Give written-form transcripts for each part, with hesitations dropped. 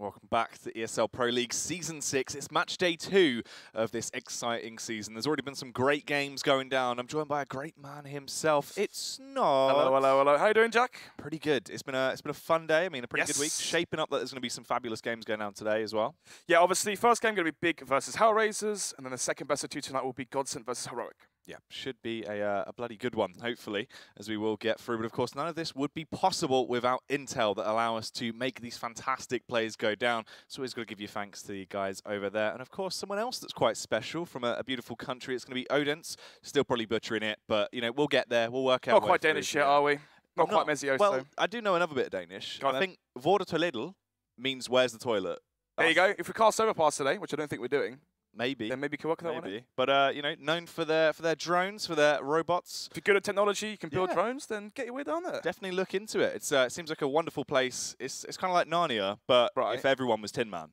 Welcome back to ESL Pro League Season 6. It's match day 2 of this exciting season. There's already been some great games going down. I'm joined by a great man himself. It's Snods. Hello, hello, hello. How you doing, Jack? Pretty good. It's been a fun day. I mean, a pretty good week. Shaping up that there's going to be some fabulous games going down today as well. Yeah, obviously, first game going to be Big versus HellRaisers, and then the second best of 2 tonight will be Godsent versus Heroic. Yeah, should be a bloody good one, hopefully, as we will get through. But of course, none of this would be possible without intel that allow us to make these fantastic plays go down. So always got to give you thanks to the guys over there. And of course, someone else that's quite special from a beautiful country. It's going to be Odense. Still probably butchering it, but you know, we'll get there. We'll work out. Not quite Danish yet, are we? Not quite Mezioso. Well, I do know another bit of Danish. I think "Hvor er toilettet" means "Where's the toilet?" There you go. If we cast overpass today, which I don't think we're doing. Maybe. Then maybe you can work with that one. But, you know, known for their drones, for their robots. If you're good at technology, you can build drones, then get your way down there. Definitely look into it. It's, it seems like a wonderful place. It's kind of like Narnia, but if everyone was Tin Man.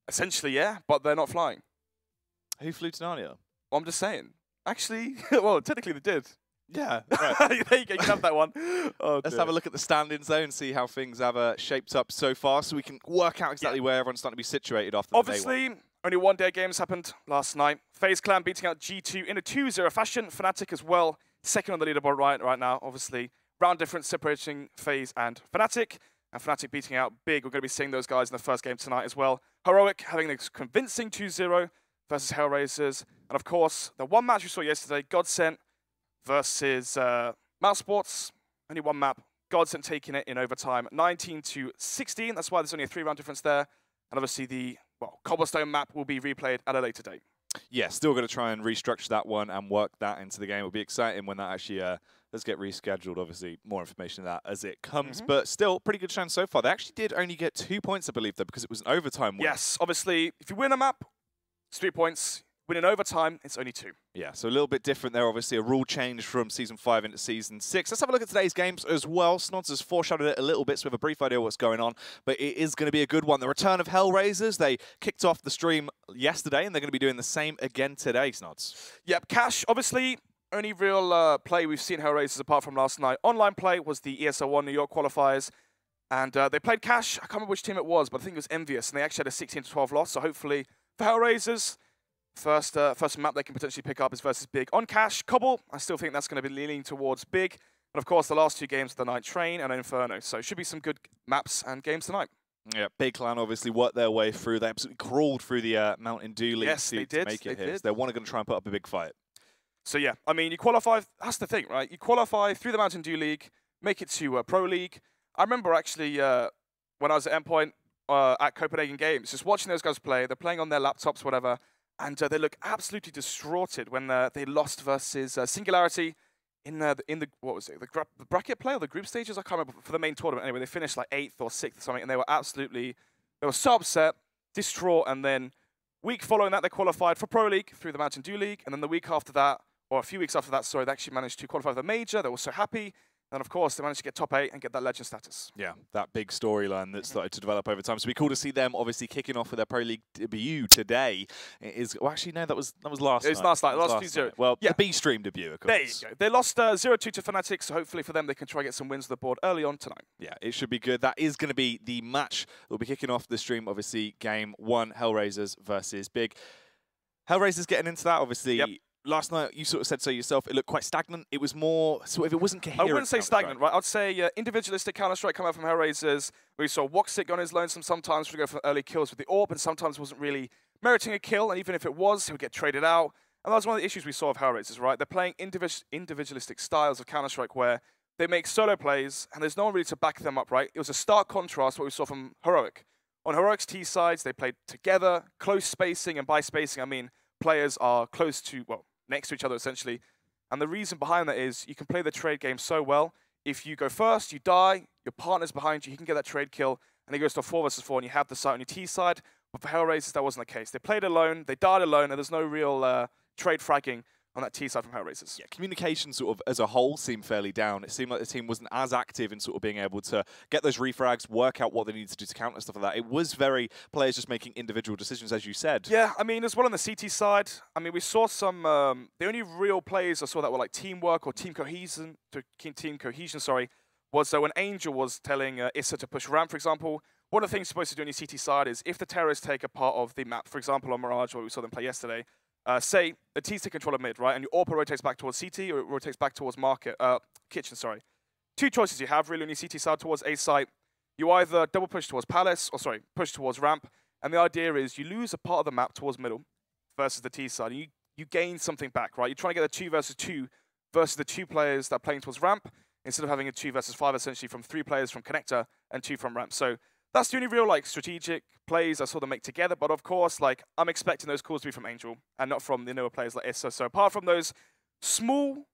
Essentially, yeah, but they're not flying. Who flew to Narnia? Well, I'm just saying. Actually, well, technically they did. Yeah, right. There you go, you can have that one. Oh, Let's have a look at the standings, though, and see how things have shaped up so far, so we can work out exactly where everyone's starting to be situated after Obviously, only one-day games happened last night. FaZe Clan beating out G2 in a 2-0 fashion. Fnatic as well, second on the leaderboard right now, obviously. Round difference separating FaZe and Fnatic. And Fnatic beating out Big. We're going to be seeing those guys in the first game tonight as well. Heroic having a convincing 2-0 versus HellRaisers. And of course, the one match we saw yesterday, Godsent versus Mouse Sports. Only one map. Godsent taking it in overtime, 19-16. That's why there's only a 3-round difference there. And obviously the Cobblestone map will be replayed at a later date. Yeah, still going to try and restructure that one and work that into the game. It'll be exciting when that actually does get rescheduled. Obviously, more information on that as it comes. But still, pretty good chance so far. They actually did only get 2 points, I believe, though, because it was an overtime win. Yes, obviously, if you win a map, it's 3 points. Win in overtime, it's only 2. Yeah, so a little bit different there. Obviously, a rule change from Season 5 into Season 6. Let's have a look at today's games as well. Snods has foreshadowed it a little bit, so we have a brief idea of what's going on. But it is going to be a good one. The return of HellRaisers. They kicked off the stream yesterday, and they're going to be doing the same again today, Snods. Yep, Cash, obviously, only real play we've seen HellRaisers apart from last night. Online play was the ESL 1 New York qualifiers. And they played Cash. I can't remember which team it was, but I think it was Envious. And they actually had a 16-12 loss. So hopefully, for HellRaisers, first map they can potentially pick up is versus Big on Cash. Cobble, I still think that's going to be leaning towards Big. And of course, the last 2 games of the night, Train and Inferno. So it should be some good maps and games tonight. Yeah, Big Clan obviously worked their way through. They absolutely crawled through the Mountain Dew League to make it here. So they're going to try and put up a big fight. So yeah, I mean, you qualify, that's the thing, right? You qualify through the Mountain Dew League, make it to Pro League. I remember actually when I was at Endpoint at Copenhagen Games, just watching those guys play. They're playing on their laptops, whatever. And they look absolutely distraughted when they lost versus Singularity in the what was it, the bracket play or the group stages? I can't remember, for the main tournament. Anyway, they finished like 8th or 6th or something, and they were so upset, distraught. And then week following that, they qualified for Pro League through the Mountain Dew League, and then the week after that, or a few weeks after that, sorry, they actually managed to qualify for the major. They were so happy. And of course, they managed to get top 8 and get that legend status. Yeah, that big storyline that started to develop over time. So it'd be cool to see them obviously kicking off with their Pro League debut today. Well, actually, no, that was last night. It was last night. Last 2-0. Well, the B-Stream debut, of course. There you go. They lost 0-2 to Fnatic, so hopefully for them, they can try and get some wins on the board early on tonight. Yeah, it should be good. That is going to be the match that will be kicking off the stream, obviously, Game 1, HellRaisers versus Big. HellRaisers getting into that, obviously. Yep. Last night, you sort of said so yourself, it looked quite stagnant. It was more, sort of, it wasn't coherent. I wouldn't say stagnant, right? I'd say individualistic Counter-Strike coming out from HellRaisers. We saw Woxic on his lonesome sometimes to go for early kills with the AWP, and sometimes wasn't really meriting a kill, and even if it was, he would get traded out. And that was one of the issues we saw of HellRaisers, right? They're playing individualistic styles of Counter-Strike where they make solo plays, and there's no one really to back them up, right? It was a stark contrast to what we saw from Heroic. On Heroic's T sides, they played together, close spacing, and by spacing, I mean players are close to, well, next to each other, essentially. And the reason behind that is you can play the trade game so well. If you go first, you die, your partner's behind you, he can get that trade kill, and he goes to a 4 versus 4, and you have the site on your T side. But for HellRaisers, that wasn't the case. They played alone, they died alone, and there's no real trade fragging on that T side from HellRaisers. Yeah, communication sort of as a whole seemed fairly down. It seemed like the team wasn't as active in sort of being able to get those refrags, work out what they needed to do to counter stuff like that. It was very players just making individual decisions, as you said. Yeah, I mean, as well on the CT side, I mean, we saw some, the only real plays I saw that were like teamwork or team cohesion, sorry, was when Angel was telling Issa to push ramp, for example. one of the things you're supposed to do on your CT side is if the terrorists take a part of the map, for example, on Mirage, where we saw them play yesterday, say the T's take control of mid, right, and your AWP rotates back towards CT or it rotates back towards kitchen, sorry. Two choices you have really on your CT side towards A site. You either double push towards Palace, or sorry, push towards ramp, and the idea is you lose a part of the map towards middle versus the T side, and you gain something back, right? You're trying to get a 2 versus 2 versus the 2 players that are playing towards ramp, instead of having a 2 versus 5 essentially from 3 players from connector and 2 from ramp. So that's the only real like strategic plays I saw them make together. But of course, like I'm expecting those calls to be from Angel and not from the newer players like Issa. So apart from those small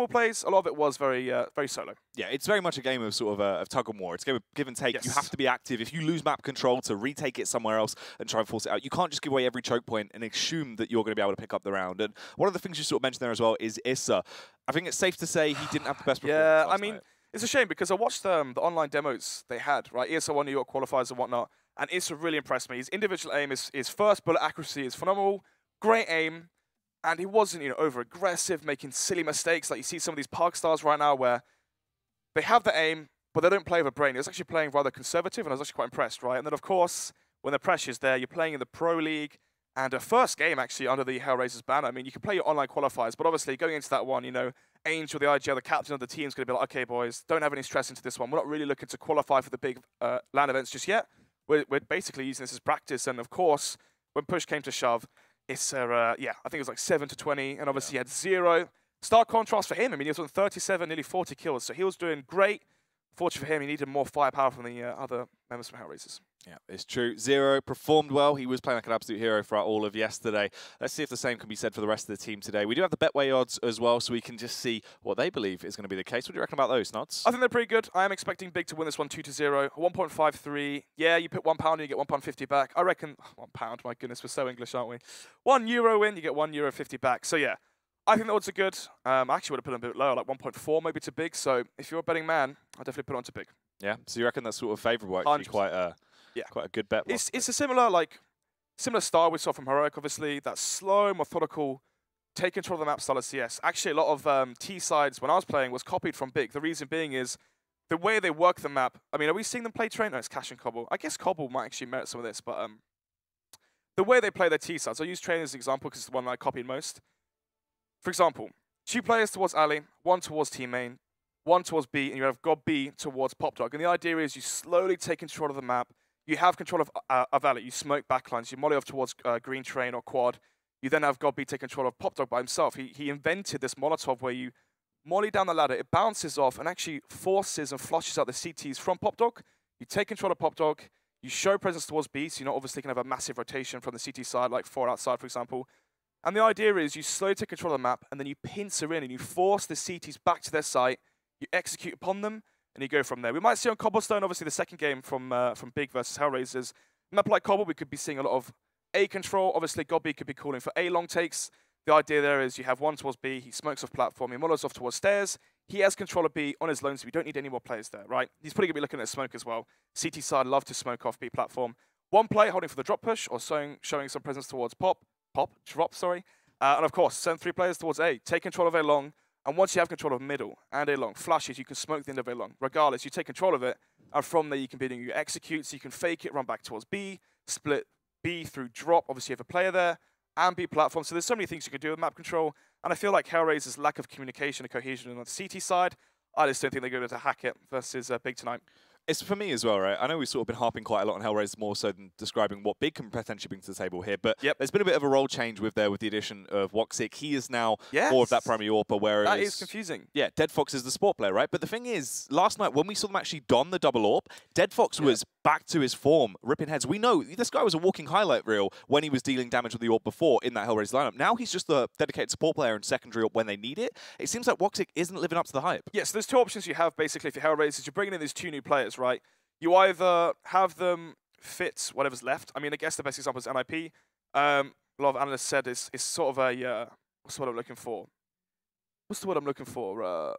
plays, a lot of it was very solo. Yeah, it's very much a game of sort of a tug and war. It's a game of give and take. Yes. You have to be active. If you lose map control, to retake it somewhere else and try and force it out. You can't just give away every choke point and assume that you're going to be able to pick up the round. And one of the things you sort of mentioned there as well is Issa. I think it's safe to say he didn't have the best performance last night. It's a shame because I watched the online demos they had, right? Issa won New York qualifiers and whatnot, and Issa really impressed me. His individual aim, his first bullet accuracy is phenomenal, great aim, and he wasn't, over-aggressive, making silly mistakes like you see some of these park stars right now where they have the aim, but they don't play with a brain. He was actually playing rather conservative, and I was actually quite impressed, right? And then, of course, when the pressure's there, you're playing in the Pro League, and a first game, actually, under the HellRaisers banner. I mean, you can play your online qualifiers, but obviously, going into that one, Angel, the IGL, the captain of the team, is going to be like, okay, boys, don't have any stress into this one. We're not really looking to qualify for the big LAN events just yet. We're basically using this as practice. And, of course, when push came to shove, it's, I think it was like 7-20, and obviously he had 0. Stark contrast for him. I mean, he was on 37, nearly 40 kills, so he was doing great. Fortunately for him, he needed more firepower from the other members from HellRaisers. Yeah, it's true. 0 performed well. He was playing like an absolute hero throughout all of yesterday. Let's see if the same can be said for the rest of the team today. We do have the Betway odds as well, so we can just see what they believe is going to be the case. What do you reckon about those, Nods? I think they're pretty good. I am expecting Big to win this one 2-0. 1.53. Yeah, you put £1 and you get £1.50 back. I reckon £1. My goodness, we're so English, aren't we? €1 win, you get €1.50 back. So yeah, I think the odds are good. I actually would have put them a bit lower, like 1.4 maybe to Big. So if you're a betting man, I'll definitely put it on to Big. Yeah, so you reckon that's sort of favourable, actually, 100%. quite a good bet. It's a similar style we saw from Heroic, obviously. That slow, methodical, take control of the map style of CS. Actually, a lot of T sides when I was playing was copied from Big. The reason being is the way they work the map. I mean, are we seeing them play Train? No, it's Cash and Cobble. I guess Cobble might actually merit some of this, but the way they play their T sides. I'll use Train as an example because it's the one I copied most. For example, 2 players towards alley, 1 towards team main, 1 towards B, and you have God B towards Pop Dog. And the idea is you slowly take control of the map. You have control of alley. You smoke backlines. You molly off towards green train or quad. You then have God B take control of Pop Dog by himself. He invented this Molotov where you molly down the ladder. It bounces off and actually forces and flushes out the CTs from Pop Dog. You take control of Pop Dog. You show presence towards B, so you're not obviously going to have a massive rotation from the CT side, like 4 outside, for example. And the idea is you slowly take control of the map, and then you pincer in and you force the CTs back to their site. You execute upon them, and you go from there. We might see on Cobblestone, obviously, the second game from Big versus HellRaisers. Map like Cobble, we could be seeing a lot of A control. Obviously, God B could be calling for A long takes. The idea there is you have 1 towards B. He smokes off platform. He mollos off towards stairs. He has control of B on his lone, so we don't need any more players there, right? He's probably going to be looking at smoke as well. CT side love to smoke off B platform. 1 player holding for the drop push or showing some presence towards drop, sorry. And of course, send 3 players towards A. Take control of A long. And once you have control of middle and A long, flashes, you can smoke the end of A long. Regardless, you take control of it. And from there, you can be doing your execute. So you can fake it, run back towards B, split B through drop. Obviously, you have a player there. And B platform. So there's so many things you can do with map control. And I feel like HellRaisers' lack of communication and cohesion on the CT side, I just don't think they're going to hack it versus Big tonight. It's for me as well, right? I know we've sort of been harping quite a lot on HellRaisers more so than describing what Big can potentially bring to the table here. But there's been a bit of a role change with the addition of Woxic. He is now more of that primary AWPer, whereas... That is confusing. Yeah, Dead Fox is the sport player, right? But the thing is, last night when we saw them actually don the double AWP, Dead Fox was back to his form, ripping heads. We know this guy was a walking highlight reel when he was dealing damage with the AWP before in that HellRaisers lineup. Now he's just the dedicated support player and secondary AWP when they need it. It seems like Woxic isn't living up to the hype. Yes, there's 2 options you have basically for HellRaisers. You're bringing in these 2 new players, right? You either have them fit whatever's left. I mean, I guess the best example is NIP. A lot of analysts said it's sort of a, what's the word I'm looking for? What's the word I'm looking for?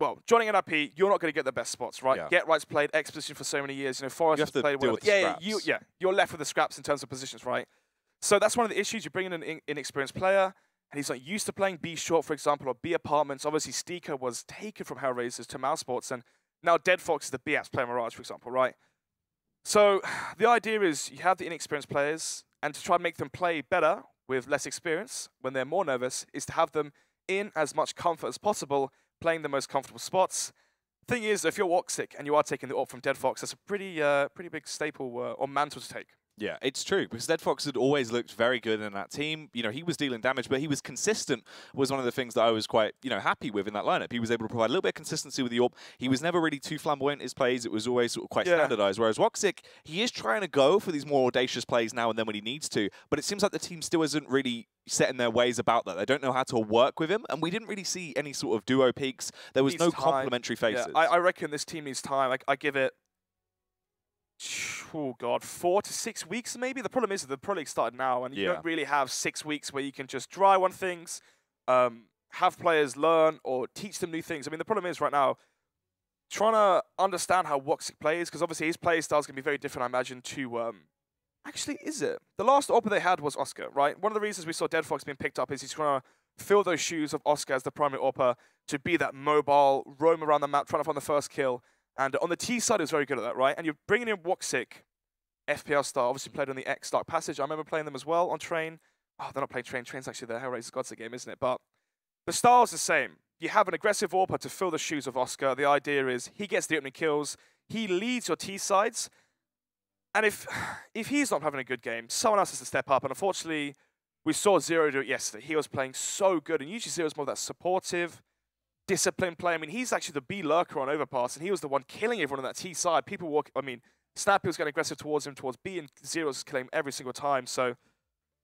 Well, joining NIP, you're not going to get the best spots, right? Yeah. Get Right's played X position for so many years. Forrest has played whatever. You're left with the scraps in terms of positions, right? So that's one of the issues. You're bringing in an inexperienced player, and he's not used to playing B short, for example, or B apartments. Obviously, Steeker was taken from HellRaisers to Mouse Sports, and now Dead Fox is the B apps player Mirage, for example, right? So the idea is you have the inexperienced players, and to try and make them play better with less experience when they're more nervous is to have them in as much comfort as possible, playing the most comfortable spots. Thing is, if you're Woxic and you are taking the AWP from Dead Fox, that's a pretty big staple or mantle to take. Yeah, it's true, because Dead Fox had always looked very good in that team. You know, he was dealing damage, but he was consistent, was one of the things that I was quite, happy with in that lineup. He was able to provide a little bit of consistency with the AWP. He was never really too flamboyant in his plays. It was always sort of quite standardized. Whereas Woxic, he is trying to go for these more audacious plays now and then when he needs to, but it seems like the team still isn't really set in their ways about that. They don't know how to work with him, and we didn't really see any sort of duo peaks. There was no complementary faces. Yeah, I reckon this team needs time. I give it, oh God, 4 to 6 weeks maybe. The problem is that the Pro League started now, and you don't really have 6 weeks where you can just dry on things, have players learn or teach them new things. I mean, the problem is right now, trying to understand how Woxic plays, because obviously his play style is going to be very different, I imagine, to... Actually, is it? The last AWPer they had was Oscar, right? One of the reasons we saw Dead Fox being picked up is he's trying to fill those shoes of Oscar as the primary AWPer, to be that mobile, roam around the map, trying to find the first kill. And on the T side, he was very good at that, right? And you're bringing in Woxic, FPL star, obviously played on the X Dark Passage. I remember playing them as well on Train. Oh, they're not playing Train. Train's actually the HellRaisers Gods game, isn't it? But the style's the same. You have an aggressive AWPer to fill the shoes of Oscar. The idea is he gets the opening kills. He leads your T sides. And if he's not having a good game, someone else has to step up. And unfortunately, we saw Zero do it yesterday. He was playing so good. And usually Zero's more that supportive, disciplined play. I mean, he's actually the B lurker on Overpass, and he was the one killing everyone on that T side. People walk, I mean, Snappy was getting aggressive towards him, towards B, and Zero's killing him every single time. So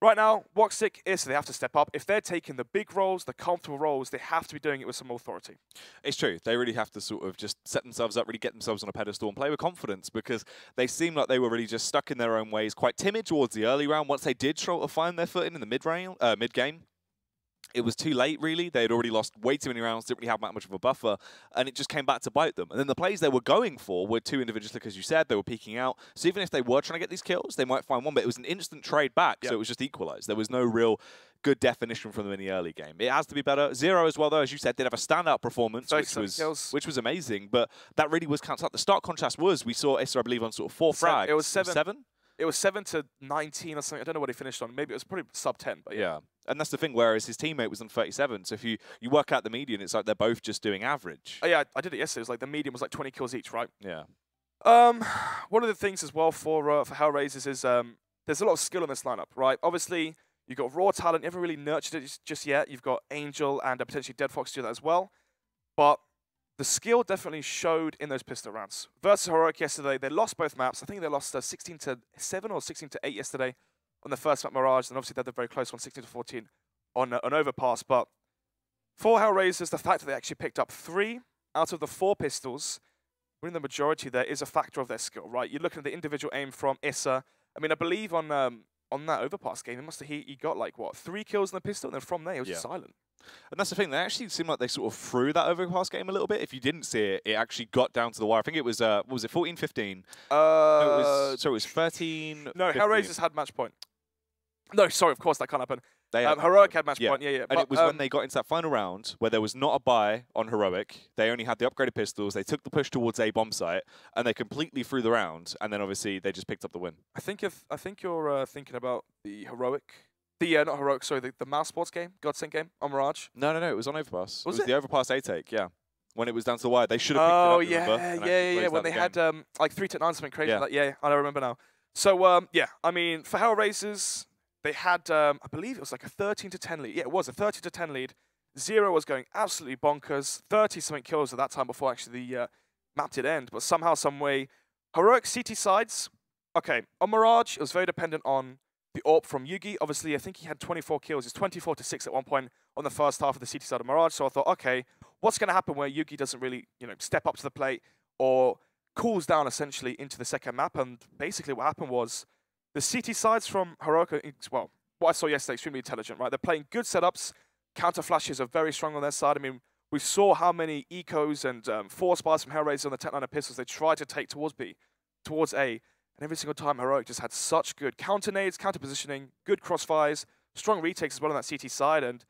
right now, Woxic is, they have to step up. If they're taking the big roles, the comfortable roles, they have to be doing it with some authority. It's true. They really have to sort of just set themselves up, really get themselves on a pedestal and play with confidence, because they seem like they were really just stuck in their own ways, quite timid towards the early round. Once they did try to find their footing in the mid-game, it was too late, really. They had already lost way too many rounds, didn't really have that much of a buffer, and it just came back to bite them. And then the plays they were going for were too individualistic, as you said. They were peeking out. So even if they were trying to get these kills, they might find one, but it was an instant trade back, so it was just equalized. There was no real good definition from them in the early game. It has to be better. Zero as well, though, as you said, did have a standout performance, which was amazing, but that really was counted out. The stark contrast was, we saw Issa, I believe, on sort of 4 frags. It was 7? It was 7 to 19 or something. I don't know what he finished on. Maybe it was probably sub 10, but yeah. And that's the thing, whereas his teammate was on 37. So if you work out the median, it's like they're both just doing average. Oh, yeah, I did it yesterday. It was like the median was like 20 kills each, right? Yeah. One of the things as well for HellRaisers is there's a lot of skill in this lineup, right? Obviously, you've got raw talent. You haven't really nurtured it just yet. You've got Angel and potentially Dead Fox do that as well. But the skill definitely showed in those pistol rounds. Versus Heroic yesterday, they lost both maps. I think they lost 16 to 7 or 16 to 8 yesterday on the first map, Mirage, and obviously they had the very close one, 16 to 14 on an Overpass. But for HellRaisers, the fact that they actually picked up 3 out of the 4 pistols, winning the majority there, is a factor of their skill, right? You're looking at the individual aim from Issa. I mean, I believe on that Overpass game, he got like, what, 3 kills in the pistol, and then from there, he was just silent. And that's the thing, they actually seemed like they sort of threw that Overpass game a little bit. If you didn't see it, it actually got down to the wire. I think it was, what was it, 14-15? No, it was 13. No, HellRaisers had match point. No, sorry, of course, that can't happen. Heroic had match point, yeah. And it was when they got into that final round where there was not a buy on Heroic. They only had the upgraded pistols. They took the push towards A bomb site, and they completely threw the round. And then obviously they just picked up the win. I think you're thinking about the Heroic. Not Heroic, sorry, the Mouse Sports game, Godsend game on Mirage. No, it was on Overpass. Was it? The Overpass A take, yeah. When it was down to the wire, they should have picked it up. Yeah. When they had like 3 to 9 something crazy. Like, yeah, I remember now. So yeah, I mean, for HellRaisers, they had I believe it was like a 13 to 10 lead. Yeah, it was a 13 to 10 lead. Zero was going absolutely bonkers. 30 something kills at that time before actually the map did end. But somehow, some way, Heroic CT sides. Okay, on Mirage, it was very dependent on the AWP from Yugi. Obviously, I think he had 24 kills. It's 24 to 6 at one point on the first half of the CT side of Mirage. So I thought, okay, what's going to happen where Yugi doesn't really, step up to the plate or cools down essentially into the second map? And basically what happened was the CT sides from Heroic, well, what I saw yesterday, extremely intelligent, right? They're playing good setups. Counter flashes are very strong on their side. I mean, we saw how many ecos and force bars from HellRaisers on the Tech 9 pistols they tried to take towards B, towards A. And every single time, Heroic just had such good counter nades, counter positioning, good crossfires, strong retakes as well on that CT side, and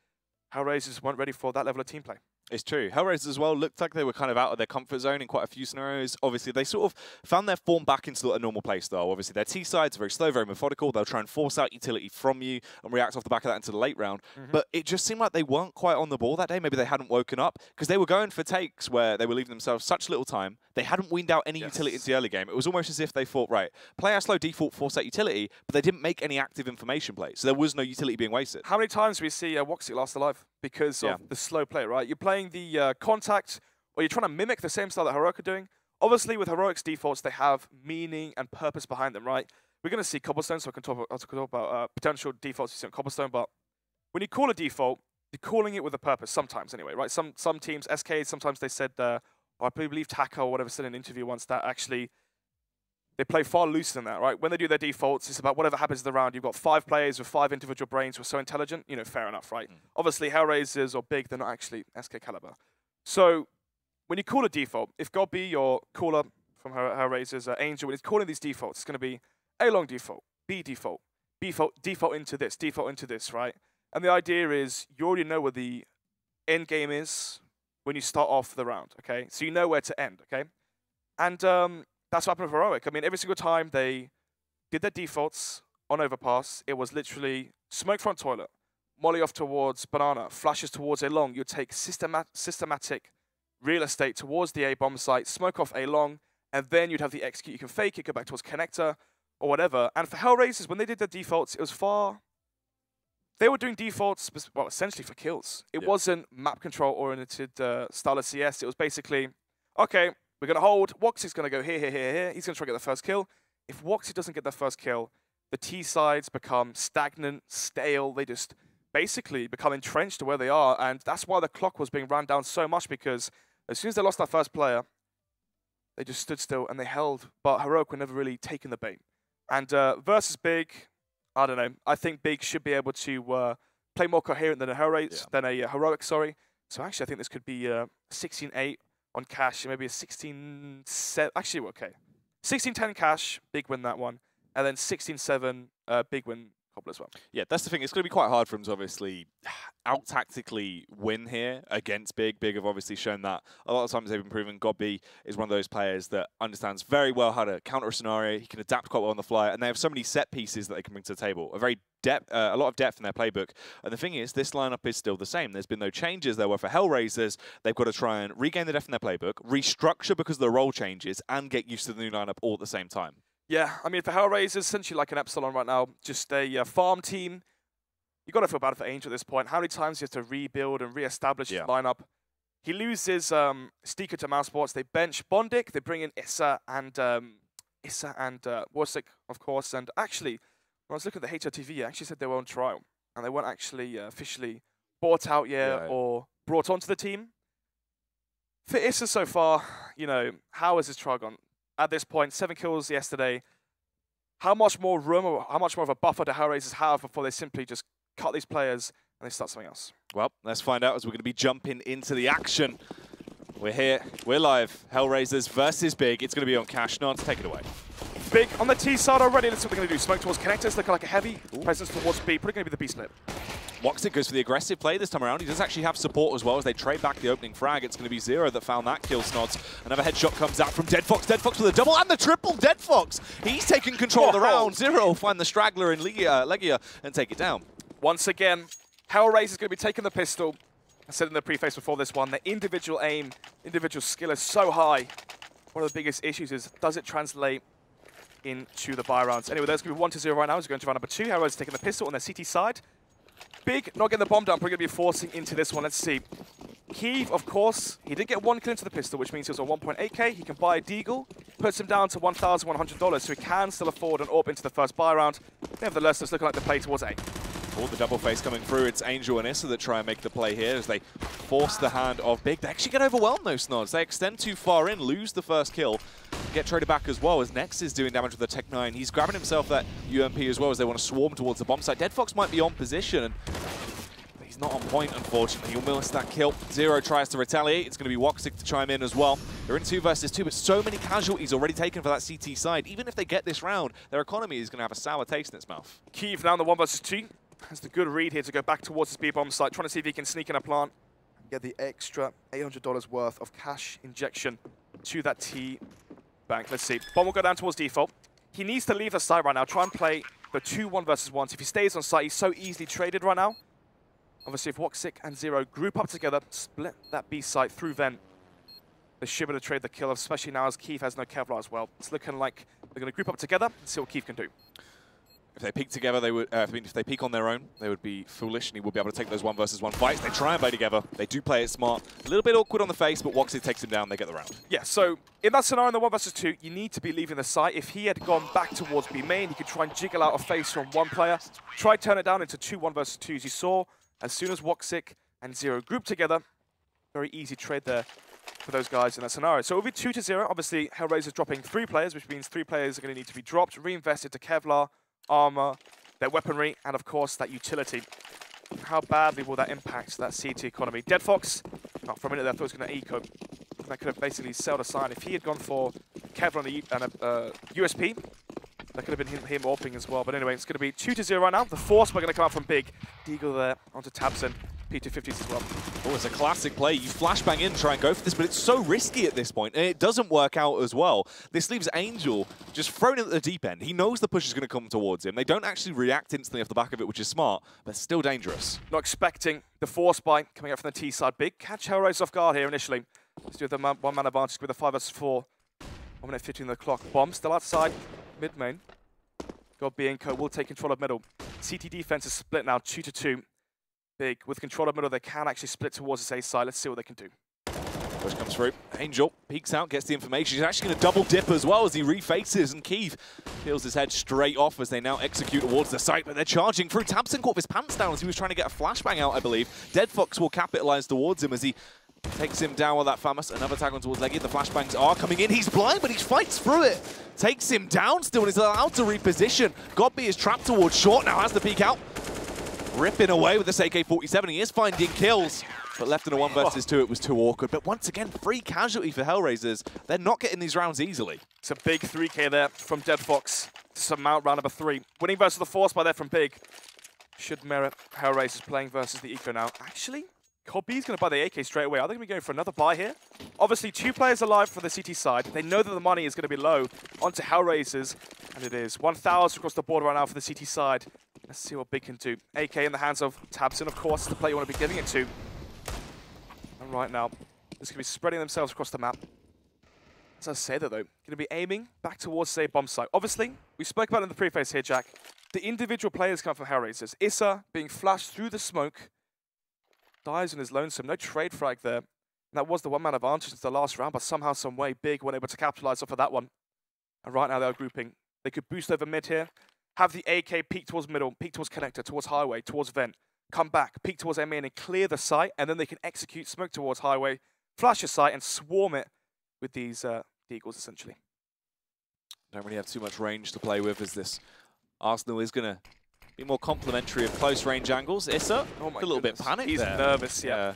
HellRaisers weren't ready for that level of team play. It's true. HellRaisers as well looked like they were kind of out of their comfort zone in quite a few scenarios. Obviously, they sort of found their form back into a normal play style. Obviously, their T-sides are very slow, very methodical. They'll try and force out utility from you and react off the back of that into the late round. But it just seemed like they weren't quite on the ball that day. Maybe they hadn't woken up because they were going for takes where they were leaving themselves such little time. They hadn't weaned out any utility into the early game. It was almost as if they thought, right, play our slow default, force out utility, but they didn't make any active information play. So there was no utility being wasted. How many times do we see Woxic last alive because of the slow play, right? You're playing the contact, or you're trying to mimic the same style that Heroic are doing. Obviously, with Heroic's defaults, they have meaning and purpose behind them, right? We're going to see Cobblestone, so I can talk about potential defaults you see on Cobblestone, but when you call a default, you're calling it with a purpose, sometimes anyway, right? Some teams, SK, sometimes they said, or I believe Taka or whatever said in an interview once that actually they play far looser than that, right? When they do their defaults, it's about whatever happens in the round. You've got 5 players with 5 individual brains who are so intelligent, you know, fair enough, right? Obviously, HellRaisers or Big, they're not actually SK caliber. So when you call a default, if Godby or caller from HellRaisers, Angel, when he's calling these defaults, it's going to be A long default, B default, default into this, right? And the idea is you already know where the end game is when you start off the round, okay? So you know where to end, okay? And that's what happened with Heroic. I mean, every single time they did their defaults on Overpass, it was literally smoke front toilet, molly off towards banana, flashes towards A long. You'd take systematic real estate towards the A bomb site, smoke off A long, and then you'd have the execute. You can fake it, go back towards connector, or whatever. And for HellRaisers, when they did their defaults, it was they were doing defaults, well, essentially for kills. It wasn't map control oriented style of CS. It was basically, okay, we're going to hold. Woxic's going to go here, here, here, here. He's going to try to get the first kill. If Woxic doesn't get the first kill, the T sides become stagnant, stale. They just basically become entrenched to where they are. And that's why the clock was being ran down so much, because as soon as they lost that first player, they just stood still and they held. But Heroic were never really taking the bait. And versus Big, I don't know. I think Big should be able to play more coherent than a Heroic, sorry. So actually, I think this could be 16-8 on cash, maybe a 16-7. Actually, okay. 16-10 cash, Big win that one. And then 16-7, Big win Cobble as well. Yeah, that's the thing. It's going to be quite hard for him to obviously out-tactically win here against Big. Big have obviously shown that a lot of times they've been proven. Godby is one of those players that understands very well how to counter a scenario. He can adapt quite well on the fly, and they have so many set pieces that they can bring to the table. A lot of depth in their playbook. And the thing is, this lineup is still the same. There's been no changes. There were for HellRaisers. They've got to try and regain the depth in their playbook, restructure because of the role changes, and get used to the new lineup all at the same time. Yeah, I mean, for HellRaisers, essentially like an Epsilon right now, just a farm team. You've got to feel bad for Angel at this point. How many times he has to rebuild and re-establish his lineup? He loses Steeker to Mousesports. They bench Bondic. They bring in Issa and Warsick, of course. And actually, when I was looking at the HRTV, it actually said they were on trial. And they weren't actually officially bought out yet or brought onto the team. For Issa so far, you know, how has his trial gone? At this point, 7 kills yesterday. How much more room or how much more of a buffer do HellRaisers have before they simply just cut these players and they start something else? Well, let's find out as we're going to be jumping into the action. We're here. We're live. HellRaisers versus Big. It's going to be on Cash. Nods, take it away. Big on the T side already. That's what they're going to do. Smoke towards connectors. Looking like a heavy presence towards B. Probably going to be the B split. Woxic goes for the aggressive play this time around. He does actually have support as well as they trade back the opening frag. It's going to be Zero that found that kill, Snods. Another headshot comes out from Deadfox. Deadfox with a double and the triple. Deadfox, he's taking control of the round. Zero will find the straggler in Legia and take it down. Once again, HellRaisers is going to be taking the pistol. I said in the preface before this one, the individual aim, individual skill is so high. One of the biggest issues is, does it translate into the buy rounds? Anyway, there's going to be 1-0 right now. He's going to round number 2. HellRaisers taking the pistol on their CT side. Big, not getting the bomb down, probably going to be forcing into this one. Let's see. Keeve, of course, he did get 1 kill into the pistol, which means he was on 1.8k. He can buy a Deagle, puts him down to $1,100, so he can still afford an AWP into the first buy round. Nevertheless, it's looking like the play towards A. Oh, the double face coming through. It's Angel and Issa that try and make the play here as they force the hand of Big. They actually get overwhelmed, though, Snods. They extend too far in, lose the first kill, get traded back as well as Nex is doing damage with the Tech 9. He's grabbing himself that UMP as well as they want to swarm towards the bomb site. Deadfox might be on position, but he's not on point, unfortunately. He'll miss that kill. Zero tries to retaliate. It's going to be Woxic to chime in as well. They're in 2 versus 2, but so many casualties already taken for that CT side. Even if they get this round, their economy is going to have a sour taste in its mouth. Keeve now in the 1 versus 2. Has the good read here to go back towards his B-bomb site, trying to see if he can sneak in a plant. get the extra $800 worth of cash injection to that T bank. Let's see. Bomb will go down towards default. He needs to leave the site right now. Try and play the 2-1 versus 1. If he stays on site, he's so easily traded right now. Obviously, if Woxic and Zero group up together, split that B site through Vent, they should be able to trade the kill, especially now as Keith has no Kevlar as well. It's looking like they're going to group up together and see what Keith can do. If they peek together, they would. If they peek on their own, they would be foolish, and he would be able to take those 1 versus 1 fights. They try and play together. They do play it smart. A little bit awkward on the face, but Woxic takes him down. They get the round. Yeah. So in that scenario, in the 1 versus 2, you need to be leaving the site. If he had gone back towards B main, he could try and jiggle out a face from one player. Try turn it down into 2 1 versus 2s. You saw as soon as Woxic and Zero group together, very easy trade there for those guys in that scenario. So it will be 2-0. Obviously, HellRaisers dropping 3 players, which means 3 players are going to need to be dropped, reinvested to Kevlar, armor, their weaponry, and of course that utility. How badly will that impact that CT economy? Dead Fox, oh, for a minute there I thought it was going to eco. That could have basically sold a sign. If he had gone for Kevlar and a USP, that could have been him AWPing as well. But anyway, it's going to be 2-0 right now. The Force we're going to come out from Big. Deagle there onto Tabson. P250s as well. Oh, it's a classic play. You flashbang in, try and go for this, but it's so risky at this point, and it doesn't work out as well. This leaves Angel just thrown in at the deep end. He knows the push is going to come towards him. They don't actually react instantly off the back of it, which is smart, but still dangerous. Not expecting the Force buy coming out from the T side. Big catch HellRaisers off guard here initially. Let's do the 1-man advantage with a 5 versus 4. 1 minute 15 on the clock. Bomb still outside mid main. God B and Co will take control of middle. CT defense is split now 2-2. Big with control of middle, they can actually split towards this A side. Let's see what they can do. Push comes through. Angel peeks out, gets the information. He's actually going to double dip as well as he refaces, and Keith peels his head straight off as they now execute towards the site, but they're charging through. Tabson caught his pants down as he was trying to get a flashbang out, I believe. Dead Fox will capitalize towards him as he takes him down with that famous. Another tag on towards Leggy. The flashbangs are coming in. He's blind, but he fights through it. Takes him down still, and he's allowed to reposition. Godby is trapped towards short now, has the peek out. Ripping away with this AK-47. He is finding kills, but left in a 1 versus 2, it was too awkward. But once again, free casualty for HellRaisers. They're not getting these rounds easily. It's a big 3K there from Dead Fox to surmount round number 3. Winning versus the Force by there from Big. Should merit HellRaisers playing versus the Eco now. Actually, Cobby's going to buy the AK straight away. Are they going to be going for another buy here? Obviously, 2 players alive for the CT side. They know that the money is going to be low onto HellRaisers, and it is. 1,000 across the board right now for the CT side. Let's see what Big can do. AK in the hands of Tabson, of course, the player you want to be giving it to. And right now, this is going to be spreading themselves across the map. As I say that though, going to be aiming back towards, say, bomb site. Obviously, we spoke about it in the preface here, Jack. The individual players come from HellRaisers. Issa being flashed through the smoke, dies on his lonesome. No trade frag there. And that was the 1-man advantage into the last round, but somehow, some way, Big weren't able to capitalize off of that one. And right now, they're grouping. They could boost over mid here. Have the AK peek towards middle, peek towards connector, towards highway, towards vent. Come back, peek towards MA and clear the site, and then they can execute smoke towards highway, flash the site, and swarm it with these deagles, essentially. Don't really have too much range to play with, as this Arsenal is going to be more complimentary of close range angles. Issa, a little bit panicked. He's there. Nervous, yeah.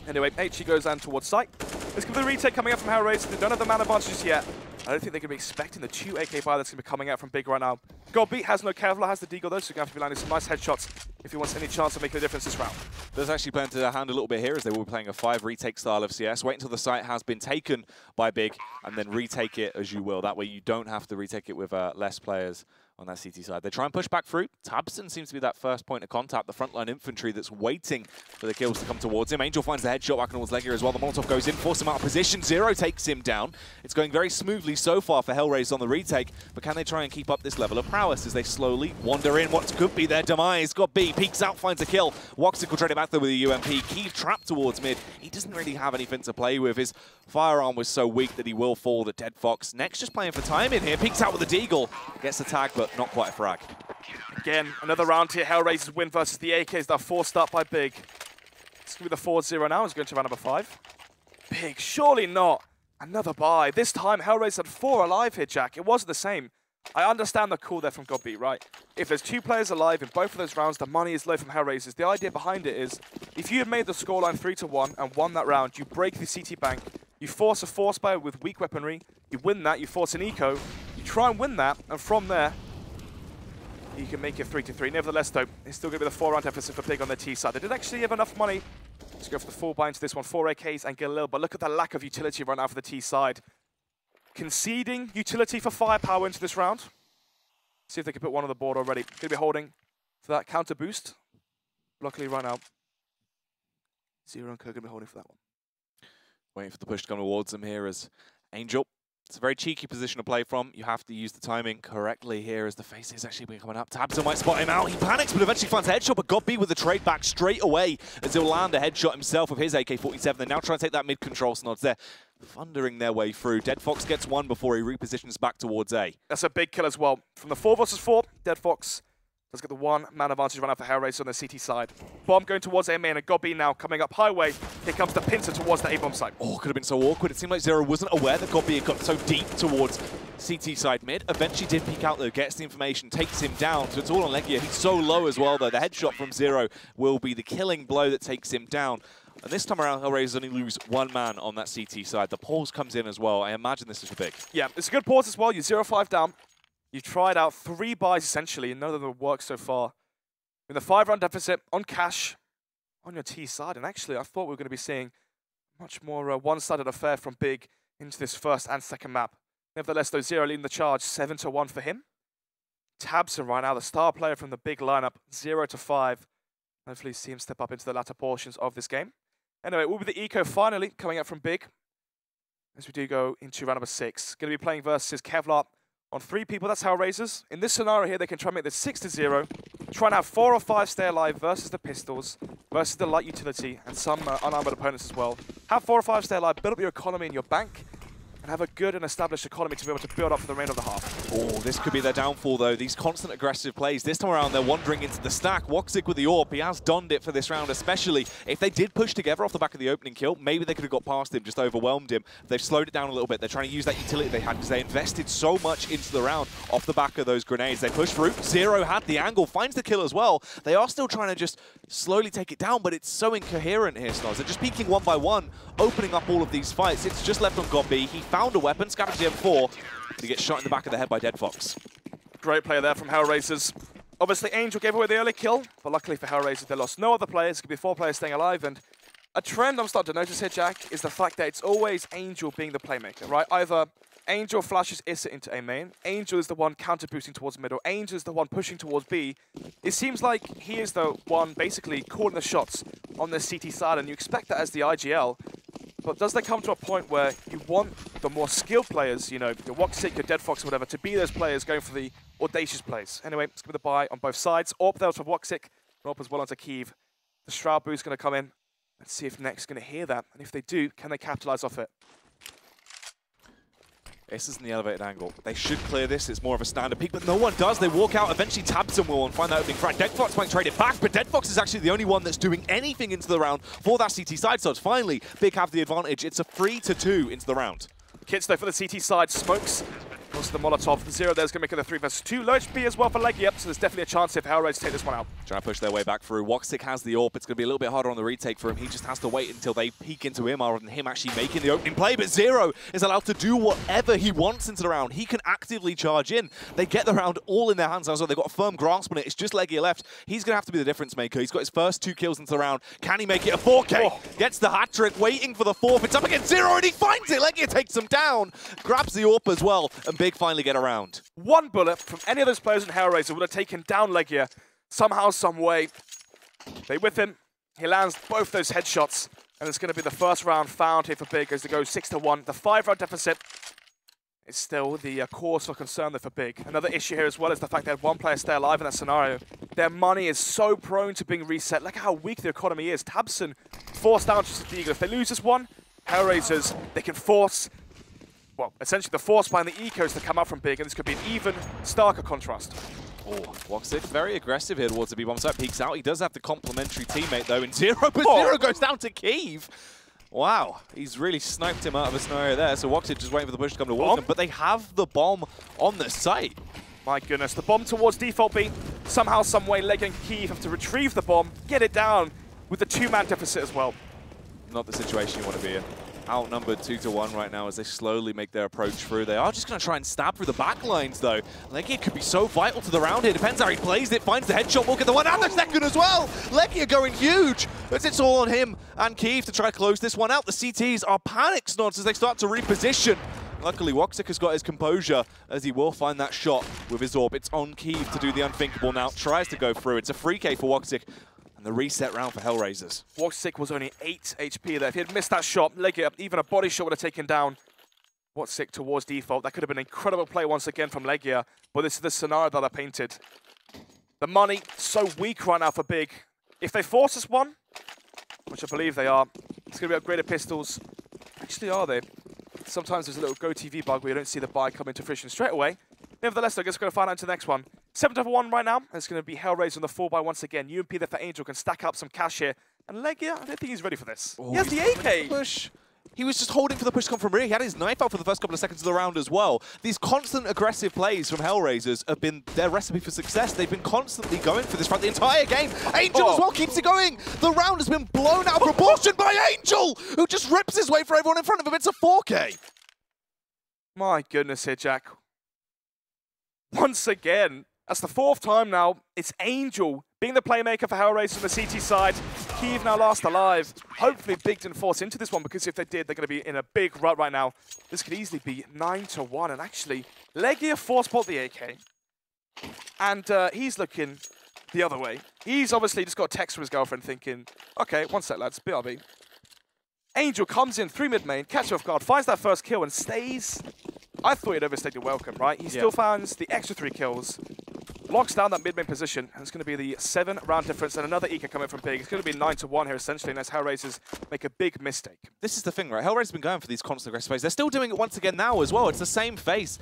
Anyway, HE goes down towards site. Let's give the retake coming up from HellRaisers. They don't have the man advantages yet. I don't think they're going to be expecting the 2 AK buy that's going to be coming out from Big right now. Godbeat has no Kevlar, has the Deagle though, so you're going to have to be landing some nice headshots if he wants any chance of making a difference this round. There's actually playing to their hand a little bit here, as they will be playing a 5 retake style of CS. Wait until the site has been taken by Big, and then retake it as you will. That way you don't have to retake it with less players on that CT side. They try and push back through. Tabson seems to be that first point of contact, the frontline infantry that's waiting for the kills to come towards him. Angel finds the headshot back towards Legger as well. The Molotov goes in, forces him out of position. Zero takes him down. It's going very smoothly so far for HellRaisers on the retake, but can they try and keep up this level of prowess as they slowly wander in what could be their demise? Got B, peeks out, finds a kill. Woxic will trade it back there with a UMP. Keith trapped towards mid. He doesn't really have anything to play with. His firearm was so weak that he will fall. The Dead Fox next just playing for time in here. Peeks out with the Deagle. Gets the tag, but not quite a frag. Again, another round here. HellRaisers win versus the AKs. They're forced up by Big. It's going to be the 4-0 now. It's going to round number 5. Big, surely not. Another buy. This time, HellRaisers had 4 alive here, Jack. It wasn't the same. I understand the call there from Godbeat, right? If there's 2 players alive in both of those rounds, the money is low from HellRaisers. The idea behind it is, if you had made the scoreline 3-1 and won that round, you break the CT bank, you force a force buy with weak weaponry, you win that, you force an eco, you try and win that, and from there, you can make it 3-3. Nevertheless, though, it's still going to be the 4-round deficit for Big on their T side. They did actually have enough money Let's go for the full buy into this one. 4 AKs and Galil, but look at the lack of utility right now for the T side. Conceding utility for firepower into this round. See if they can put one on the board already. Going to be holding for that counter boost. Luckily right now, Zero and Co going to be holding for that one. Waiting for the push to come towards them here as Angel. It's a very cheeky position to play from. You have to use the timing correctly here as the face is actually coming up. Tabson might spot him out. He panics, but eventually finds a headshot, but got beat with the trade back straight away as he'll land a headshot himself with his AK-47. They're now trying to take that mid-control. Snods there, thundering their way through. Dead Fox gets one before he repositions back towards A. That's a big kill as well. From the 4 versus 4, Dead Fox does get the 1-man advantage run out for HellRaisers on the CT side. Bomb going towards A main and Gobi now coming up highway. Here comes the pincer towards the A-bomb site. Oh, could have been so awkward. It seemed like Zero wasn't aware that Gobi had got so deep towards CT side mid. Eventually did peek out though, gets the information, takes him down. So it's all on Legia. He's so low as well though. The headshot from Zero will be the killing blow that takes him down. And this time around, HellRaisers only lose 1 man on that CT side. The pause comes in as well. I imagine this is big. Yeah, it's a good pause as well. You're 0-5 down. You've tried out 3 buys essentially, and none of them have worked so far. In the 5-round deficit on cash on your T side, and actually I thought we were going to be seeing much more one-sided affair from Big into this first and second map. Nevertheless, though, Zero leading the charge, 7-1 for him. Tabson right now, the star player from the Big lineup, 0-5. Hopefully see him step up into the latter portions of this game. Anyway, it will be the Eco finally coming up from Big as we do go into round number 6. Going to be playing versus Kevlar on 3 people. That's HellRaisers. In this scenario here, they can try and make this 6-0. Try and have 4 or 5 stay alive versus the pistols, versus the light utility, and some unarmored opponents as well. Have 4 or 5 stay alive, build up your economy in your bank, and have a good and established economy to be able to build up for the remainder of the half. Oh, this could be their downfall though. These constant aggressive plays. This time around, they're wandering into the stack. Woxic with the AWP. He has donned it for this round, especially if they did push together off the back of the opening kill. Maybe they could have got past him, just overwhelmed him. They've slowed it down a little bit. They're trying to use that utility they had because they invested so much into the round off the back of those grenades. They push through. Zero had the angle, finds the kill as well. They are still trying to just slowly take it down, but it's so incoherent here, Snoz. They're just peeking one by one, opening up all of these fights. It's just left on Gobi. He found a weapon, scavenged the M4, but he gets shot in the back of the head by Dead Fox. Great player there from HellRaisers. Obviously, Angel gave away the early kill, but luckily for HellRaisers, they lost no other players. It could be 4 players staying alive, and a trend I'm starting to notice here, Jack, is the fact that it's always Angel being the playmaker, right? Either Angel flashes Issa into A main, Angel is the one counter-boosting towards middle, Angel is the one pushing towards B. It seems like he is the one basically calling the shots on the CT side, and you expect that as the IGL. But does there come to a point where you want the more skilled players, you know, your Woxic, your Dead Fox, or whatever, to be those players going for the audacious plays? Anyway, let's give it a buy on both sides. AWP there for Woxic, AWP as well onto Kiev. The Shroud boost going to come in. Let's see if Next going to hear that. And if they do, can they capitalize off it? This is in the elevated angle. They should clear this. It's more of a standard peek, but no one does. They walk out. Eventually, Tabson will and find that opening frag. Dead Fox might trade it back, but Dead Fox is actually the only one that's doing anything into the round for that CT side. So it's finally, Big have the advantage. It's a 3-2 into the round. Kits though for the CT side. Smokes. Also the Molotov. Zero there's going to make it a 3 versus 2. Low HP as well for Legia, so there's definitely a chance here for HellRaisers to take this one out. Trying to push their way back through. Woxic has the AWP. It's going to be a little bit harder on the retake for him. He just has to wait until they peek into him rather than him actually making the opening play. But Zero is allowed to do whatever he wants into the round. He can actively charge in. They get the round all in their hands now, so they've got a firm grasp on it. It's just Legia left. He's going to have to be the difference maker. He's got his first 2 kills into the round. Can he make it a 4K? Oh. Gets the hat trick, waiting for the 4th. It's up against Zero, and he finds it. Legia takes him down, grabs the AWP as well, and Big finally get around. One bullet from any of those players in HellRaiser would have taken down Legia somehow, some way. They whip him. He lands both those headshots, and it's going to be the first round found here for Big as they go 6-1. The 5-round deficit is still the cause for concern there for Big. Another issue here as well is the fact they had 1 player stay alive in that scenario. Their money is so prone to being reset. Look how weak the economy is. Tabson forced down to Eagle. If they lose this one, HellRaisers, they can force, well, essentially the force behind the ecos to come out from Big, and this could be an even starker contrast. Oh, Woxic very aggressive here towards the B-bomb site. Peeks out. He does have the complementary teammate though in Zero, but Zero goes down to Kiev. Wow, he's really sniped him out of a scenario there. So Woxic just waiting for the push to come towards him, but they have the bomb on the site. My goodness, the bomb towards default B. Somehow, some way, Leg and Kiev have to retrieve the bomb, get it down with the 2-man deficit as well. Not the situation you want to be in. outnumbered 2-1 right now as they slowly make their approach through. They are just going to try and stab through the back lines, though. Legia could be so vital to the round here. Depends how he plays it. Finds the headshot. Will get the one and the second as well. Legia going huge. But it's all on him and Kiev to try to close this one out. The CTs are panic snods as they start to reposition. Luckily, Woxic has got his composure as he will find that shot with his orb. It's on Kiev to do the unthinkable now. Tries to go through. It's a free K for Woxic. And the reset round for HellRaisers. Woxic was only 8 HP there. If he had missed that shot, Legia, even a body shot would have taken down Woxic towards default. That could have been an incredible play once again from Legia. But this is the scenario that I painted. The money, so weak right now for Big. If they force us one, which I believe they are, it's going to be upgraded pistols. Actually, are they? Sometimes there's a little GoTV bug where you don't see the buy come into fruition straight away. Nevertheless, I guess we're going to find out into the next one. 7-1 right now. It's going to be HellRaisers on the 4x once again. UMP there for Angel can stack up some cash here. And Legia, I don't think he's ready for this. Oh, he has the AK. Push. He was just holding for the push to come from rear. He had his knife out for the first couple of seconds of the round as well. These constant aggressive plays from HellRaisers have been their recipe for success. They've been constantly going for this throughout the entire game. Angel as well keeps it going. The round has been blown out of proportion by Angel, who just rips his way for everyone in front of him. It's a 4K. My goodness here, Jack. Once again, that's the 4th time now. It's Angel being the playmaker for HellRaisers on the CT side. Kiev now last alive. Hopefully Big didn't force into this one, because if they did, they're going to be in a big rut right now. This could easily be 9-1. And actually, Legia force-bought the AK. And he's looking the other way. He's obviously just got a text from his girlfriend thinking, okay, one sec, lads, BRB. Angel comes in 3 mid main, catches off guard, finds that first kill and stays. I thought he'd overstayed the welcome, right? He still finds the extra 3 kills, locks down that mid main position, and it's going to be the 7-round difference and another Eco coming from Big. It's going to be 9-1 here essentially, unless HellRaisers make a big mistake. This is the thing, right? HellRaisers has been going for these constant aggressive plays. They're still doing it once again now as well. It's the same face.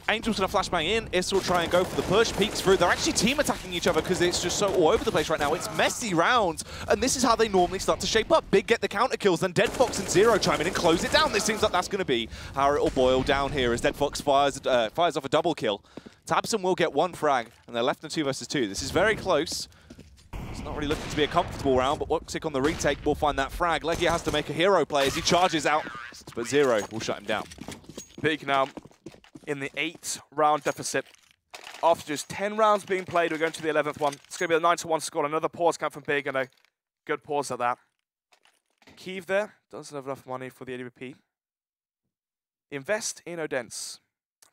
Angel's going to flashbang in. Issa will try and go for the push. Peeks through. They're actually team attacking each other because it's just so all over the place right now. It's messy rounds, and this is how they normally start to shape up. Big get the counter kills, then Dead Fox and Zero chime in and close it down. This seems like that's going to be how it'll boil down here as Dead Fox fires off a double kill. Tabson will get 1 frag, and they're left in 2 versus 2. This is very close. It's not really looking to be a comfortable round, but Woxic on the retake will find that frag. Legia has to make a hero play as he charges out, but Zero will shut him down. Big now in the 8-round deficit. After just 10 rounds being played, we're going to the 11th one. It's going to be a 9-1 score. Another pause count from Big, and a good pause at that. Kiev there doesn't have enough money for the AWP. Invest in Odense.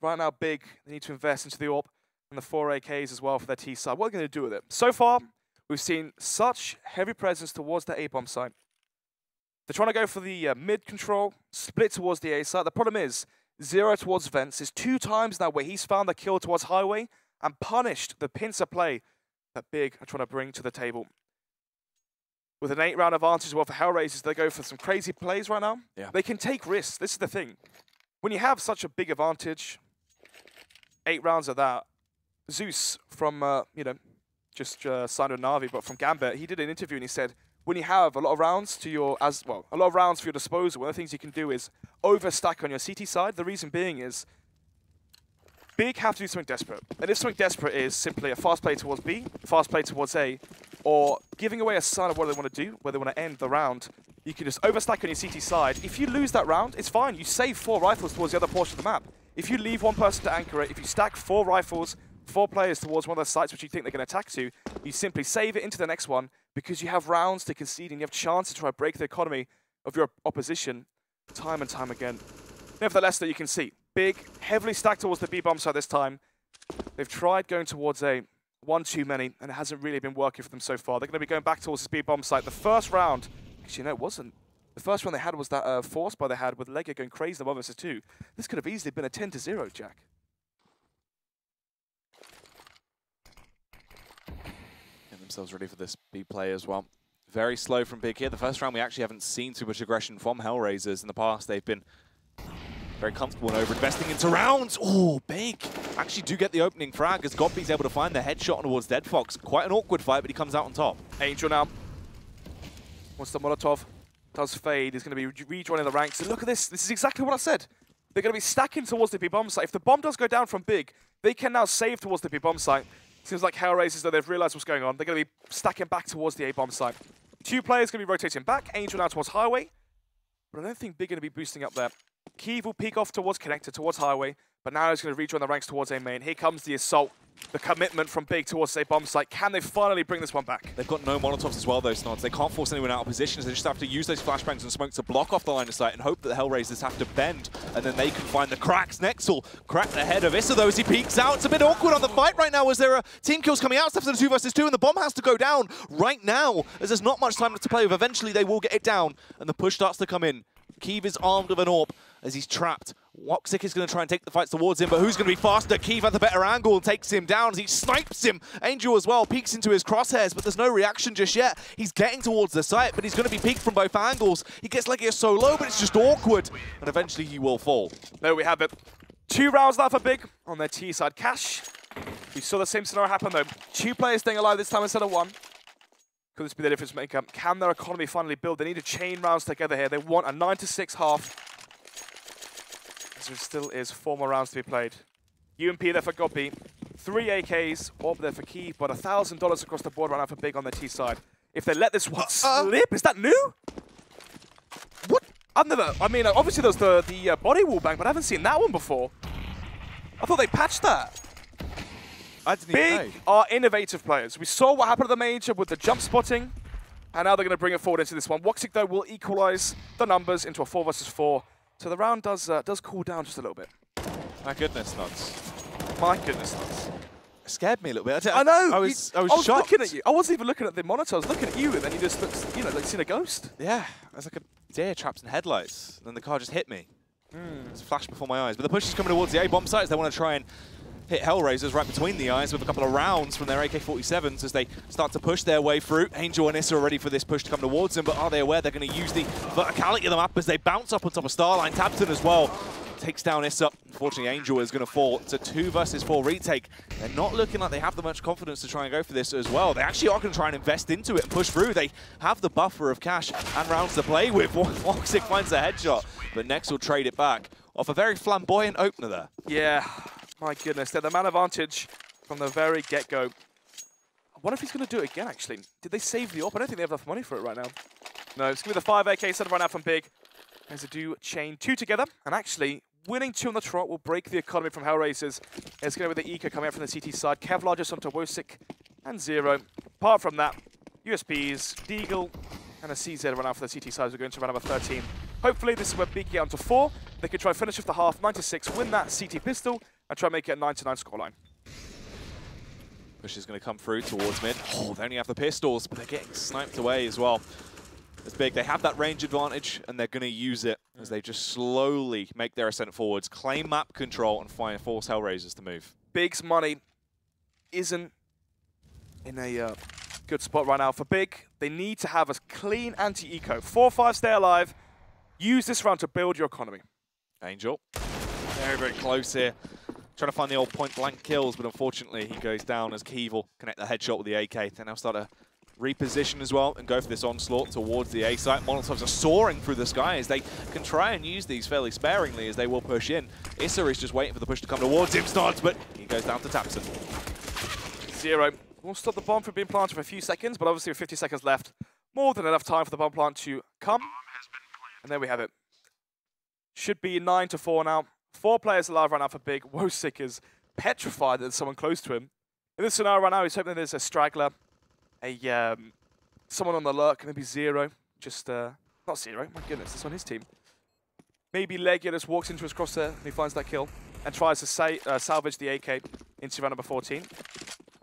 Right now, Big, they need to invest into the AWP and the 4 AKs as well for their T side. What are they going to do with it? So far, we've seen such heavy presence towards the A-bomb site. They're trying to go for the mid control, split towards the A site. The problem is, Zero towards Vents is 2 times now where he's found the kill towards Highway and punished the pincer play that Big are trying to bring to the table. With an 8-round advantage as well for HellRaisers, they go for some crazy plays right now. Yeah. They can take risks. This is the thing. When you have such a big advantage, 8 rounds of that, Zeus from, just signed with Na'Vi, but from Gambit, he did an interview and he said, when you have a lot of rounds to your, a lot of rounds for your disposal, one of the things you can do is overstack on your CT side. The reason being is Big have to do something desperate. And if something desperate is simply a fast play towards B, fast play towards A, or giving away a sign of what they want to do, where they want to end the round, you can just overstack on your CT side. If you lose that round, it's fine. You save 4 rifles towards the other portion of the map. If you leave one person to anchor it, if you stack 4 rifles, 4 players towards one of those sites which you think they're going to attack to, you simply save it into the next one because you have rounds to concede and you have chance to try to break the economy of your opposition time and time again. Nevertheless, that you can see, Big, heavily stacked towards the B-bomb side this time. They've tried going towards A, 1 too many, and it hasn't really been working for them so far. They're going to be going back towards this B-bomb site. The first round, actually no, it wasn't. The first round they had was that force buy they had with Legia going crazy in 1 versus 2. This could have easily been a 10-0, Jack. Themselves ready for this B play as well. Very slow from Big here. The first round we actually haven't seen too much aggression from HellRaisers. In the past they've been very comfortable and over-investing into rounds. Oh, Big actually do get the opening frag as Godby's able to find the headshot towards Dead Fox. Quite an awkward fight, but he comes out on top. Angel now. Once the Molotov does fade, he's going to be rejoining the ranks. And look at this. This is exactly what I said. They're going to be stacking towards the B-bomb site. If the bomb does go down from Big, they can now save towards the B-bomb site. Seems like HellRaisers, though, they've realized what's going on. They're going to be stacking back towards the A-bomb site. 2 players going to be rotating back. Angel now towards Highway. but I don't think Big going to be boosting up there. Keeve will peek off towards connector, towards highway, but now he's going to rejoin the ranks towards A main. Here comes the assault, the commitment from Big towards a bomb site. Can they finally bring this one back? They've got no Molotovs as well, though, Snods. They can't force anyone out of positions. They just have to use those flashbangs and smoke to block off the line of sight and hope that the HellRaisers have to bend, and then they can find the cracks. Nexel cracked the head of Issa, though, as he peeks out. It's a bit awkward on the fight right now as there are team kills coming out. Stuff to the 2 versus 2, and the bomb has to go down right now as there's not much time to play with. Eventually, they will get it down, and the push starts to come in. Keeve is armed with an AWP as he's trapped. Woxic is going to try and take the fights towards him, but who's going to be faster? Keeve had the better angle and takes him down as he snipes him. Angel as well peeks into his crosshairs, but there's no reaction just yet. He's getting towards the site, but he's going to be peeked from both angles. He gets like it's so low, but it's just awkward, and eventually he will fall. There we have it. 2 rounds now for Big on their T side. Cash. We saw the same scenario happen though. 2 players staying alive this time instead of 1. Could this be the difference maker? Can their economy finally build? They need to chain rounds together here. They want a 9-6 half. There still is 4 more rounds to be played. UMP there for Goppy. 3 AKs, AWP there for Keeve, but $1,000 across the board right now for Big on their T side. If they let this one slip, is that new? What? I've never, I mean, obviously there's the body wall bang, but I haven't seen that one before. I thought they patched that. I didn't even know. Big are innovative players. We saw what happened at the major with the jump spotting, and now they're going to bring it forward into this one. Woxic, though, will equalize the numbers into a 4 versus 4. So the round does cool down just a little bit. My goodness, Nuts. My goodness, Nuts. It scared me a little bit. I know. I was shocked. shocked. Looking at you. I wasn't even looking at the monitor. I was looking at you, and then you just looked, you know, like seen a ghost. Yeah, it was like a deer trapped in headlights. And then the car just hit me. It was a flash before my eyes. But the push is coming towards the A-bomb sites. They want to try and hit HellRaisers right between the eyes with a couple of rounds from their AK-47s as they start to push their way through. Angel and Issa are ready for this push to come towards them, but are they aware they're going to use the verticality of the map as they bounce up on top of Starline? Tabton as well takes down Issa. Unfortunately, Angel is going to fall. It's a 2 versus 4 retake. They're not looking like they have the much confidence to try and go for this as well. They actually are going to try and invest into it and push through. They have the buffer of cash and rounds to play with. Woxic finds a headshot, but Nex will trade it back off a very flamboyant opener there. Yeah. My goodness, they're the man advantage from the very get-go. I wonder if he's going to do it again, actually. Did they save the AWP? I don't think they have enough money for it right now. No, it's going to be the 5 AK set right now from Big. As they do chain 2 together, and actually, winning 2 on the trot will break the economy from HellRaisers. It's going to be the Eco coming out from the CT side. Kevlar just onto Woxic and Zero. Apart from that, USPs, Deagle, and a CZ run out for the CT side. We're going to round number 13. Hopefully, this is where Big get onto 4. They could try finish off the half, 9-6, win that CT pistol, and try and make it a 9-9 scoreline. Push is going to come through towards mid. Oh, they only have the pistols, but they're getting sniped away as well. It's Big. They have that range advantage, and they're going to use it as they just slowly make their ascent forwards, claim map control, and force HellRaisers to move. Big's money isn't in a good spot right now. For Big, they need to have a clean anti-eco. 4-5 stay alive. Use this round to build your economy. Angel, very, very close here. Trying to find the old point-blank kills, but unfortunately he goes down as Keeve will connect the headshot with the AK. They now start to reposition as well and go for this onslaught towards the A site. Molotovs are soaring through the sky as they can try and use these fairly sparingly as they will push in. Issa is just waiting for the push to come towards him, Starts, but he goes down to Tapson. Zero. We'll stop the bomb from being planted for a few seconds, but obviously with 50 seconds left, more than enough time for the bomb plant to come. And there we have it. Should be 9-4 now. 4 players alive right now for Big. Woxic is petrified that there's someone close to him. In this scenario right now, he's hoping there's a straggler, someone on the lurk, maybe Zero. Just, not Zero, my goodness, it's on his team. Maybe Legia just walks into his crosshair and he finds that kill and tries to salvage the AK into round number 14.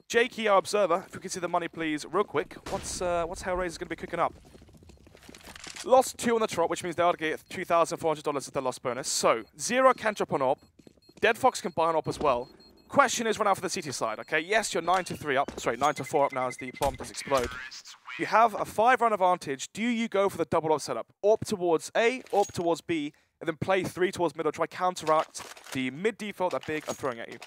Jakey, our observer, if we can see the money please real quick. What's HellRaisers going to be cooking up? Lost 2 on the trot, which means they ought to get $2,400 as the lost bonus. So, Zero can drop on AWP. Dead Fox can buy an AWP as well. Question is run out for the CT side, okay? Yes, you're 9-3 up. Sorry, 9-4 up now as the bomb does explode. You have a 5-round advantage. Do you go for the double AWP setup? AWP towards A, AWP towards B, and then play 3 towards middle, try counteract the mid default that Big are throwing at you?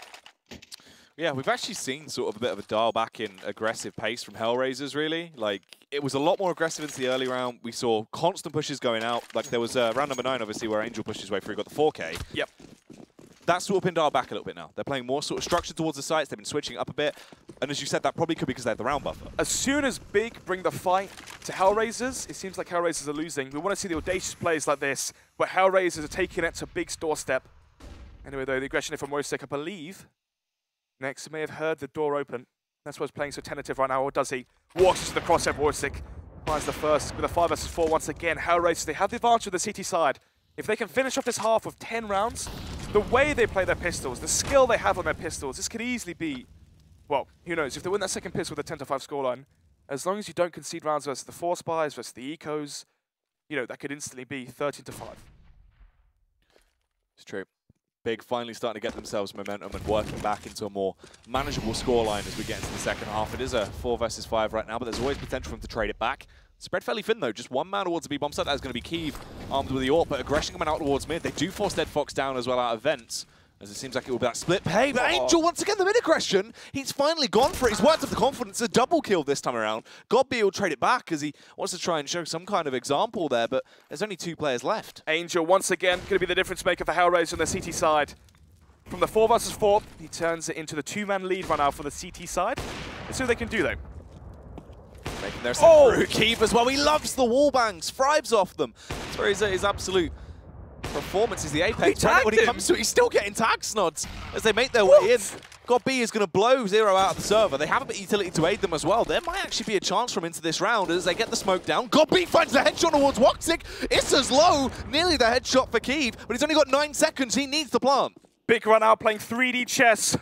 Yeah, we've actually seen sort of a bit of a dial back in aggressive pace from HellRaisers, really. Like, it was a lot more aggressive into the early round. We saw constant pushes going out. Like, there was round number 9, obviously, where Angel pushed his way through, got the 4K. Yep. That's sort of been dialed back a little bit now. They're playing more sort of structured towards the sites. They've been switching up a bit. And as you said, that probably could be because they have the round buffer. As soon as Big bring the fight to HellRaisers, it seems like HellRaisers are losing. We want to see the audacious plays like this, where HellRaisers are taking it to big doorstep. Anyway, though, the aggression from Wojciech, I believe. Next, he may have heard the door open. That's why he's playing so tentative right now, or does he? Walks into the crosshair, Wojciech. Finds the first with a 5 versus 4 once again. HellRaisers, they have the advantage of the CT side. If they can finish off this half with 10 rounds, the way they play their pistols, the skill they have on their pistols, this could easily be, well, who knows, if they win that second pistol with a 10-5 scoreline, as long as you don't concede rounds versus the 4 spies, versus the ecos, you know, that could instantly be 13-5. It's true. Big finally starting to get themselves momentum and working back into a more manageable scoreline as we get into the second half. It is a 4 versus 5 right now, but there's always potential for them to trade it back. Spread fairly thin though, just one man towards the B-bomb site. That's going to be Kiev armed with the AWP, but aggression coming out towards mid. They do force Dead Fox down as well out of vents, as it seems like it will be that split pay. But Angel, once again, the mid-aggression, he's finally gone for it. He's worked up the confidence, a double kill this time around. Godby will trade it back as he wants to try and show some kind of example there, but there's only 2 players left. Angel, once again, going to be the difference maker for HellRaisers on the CT side. From the 4 versus 4, he turns it into the 2-man lead right now for the CT side. Let's see what they can do though. Making their step through. Kiev as well. He loves the wall bangs, thrives off them. That's where his absolute performance is the apex. Right? When he comes to it, he's still getting tag snods as they make their way in. Godby is going to blow Zero out of the server. They have a bit of utility to aid them as well. There might actually be a chance from into this round as they get the smoke down. Godby finds the headshot towards Woxic. Issa's low. Nearly the headshot for Kiev, but he's only got 9 seconds. He needs the plant. Big run out playing 3D chess.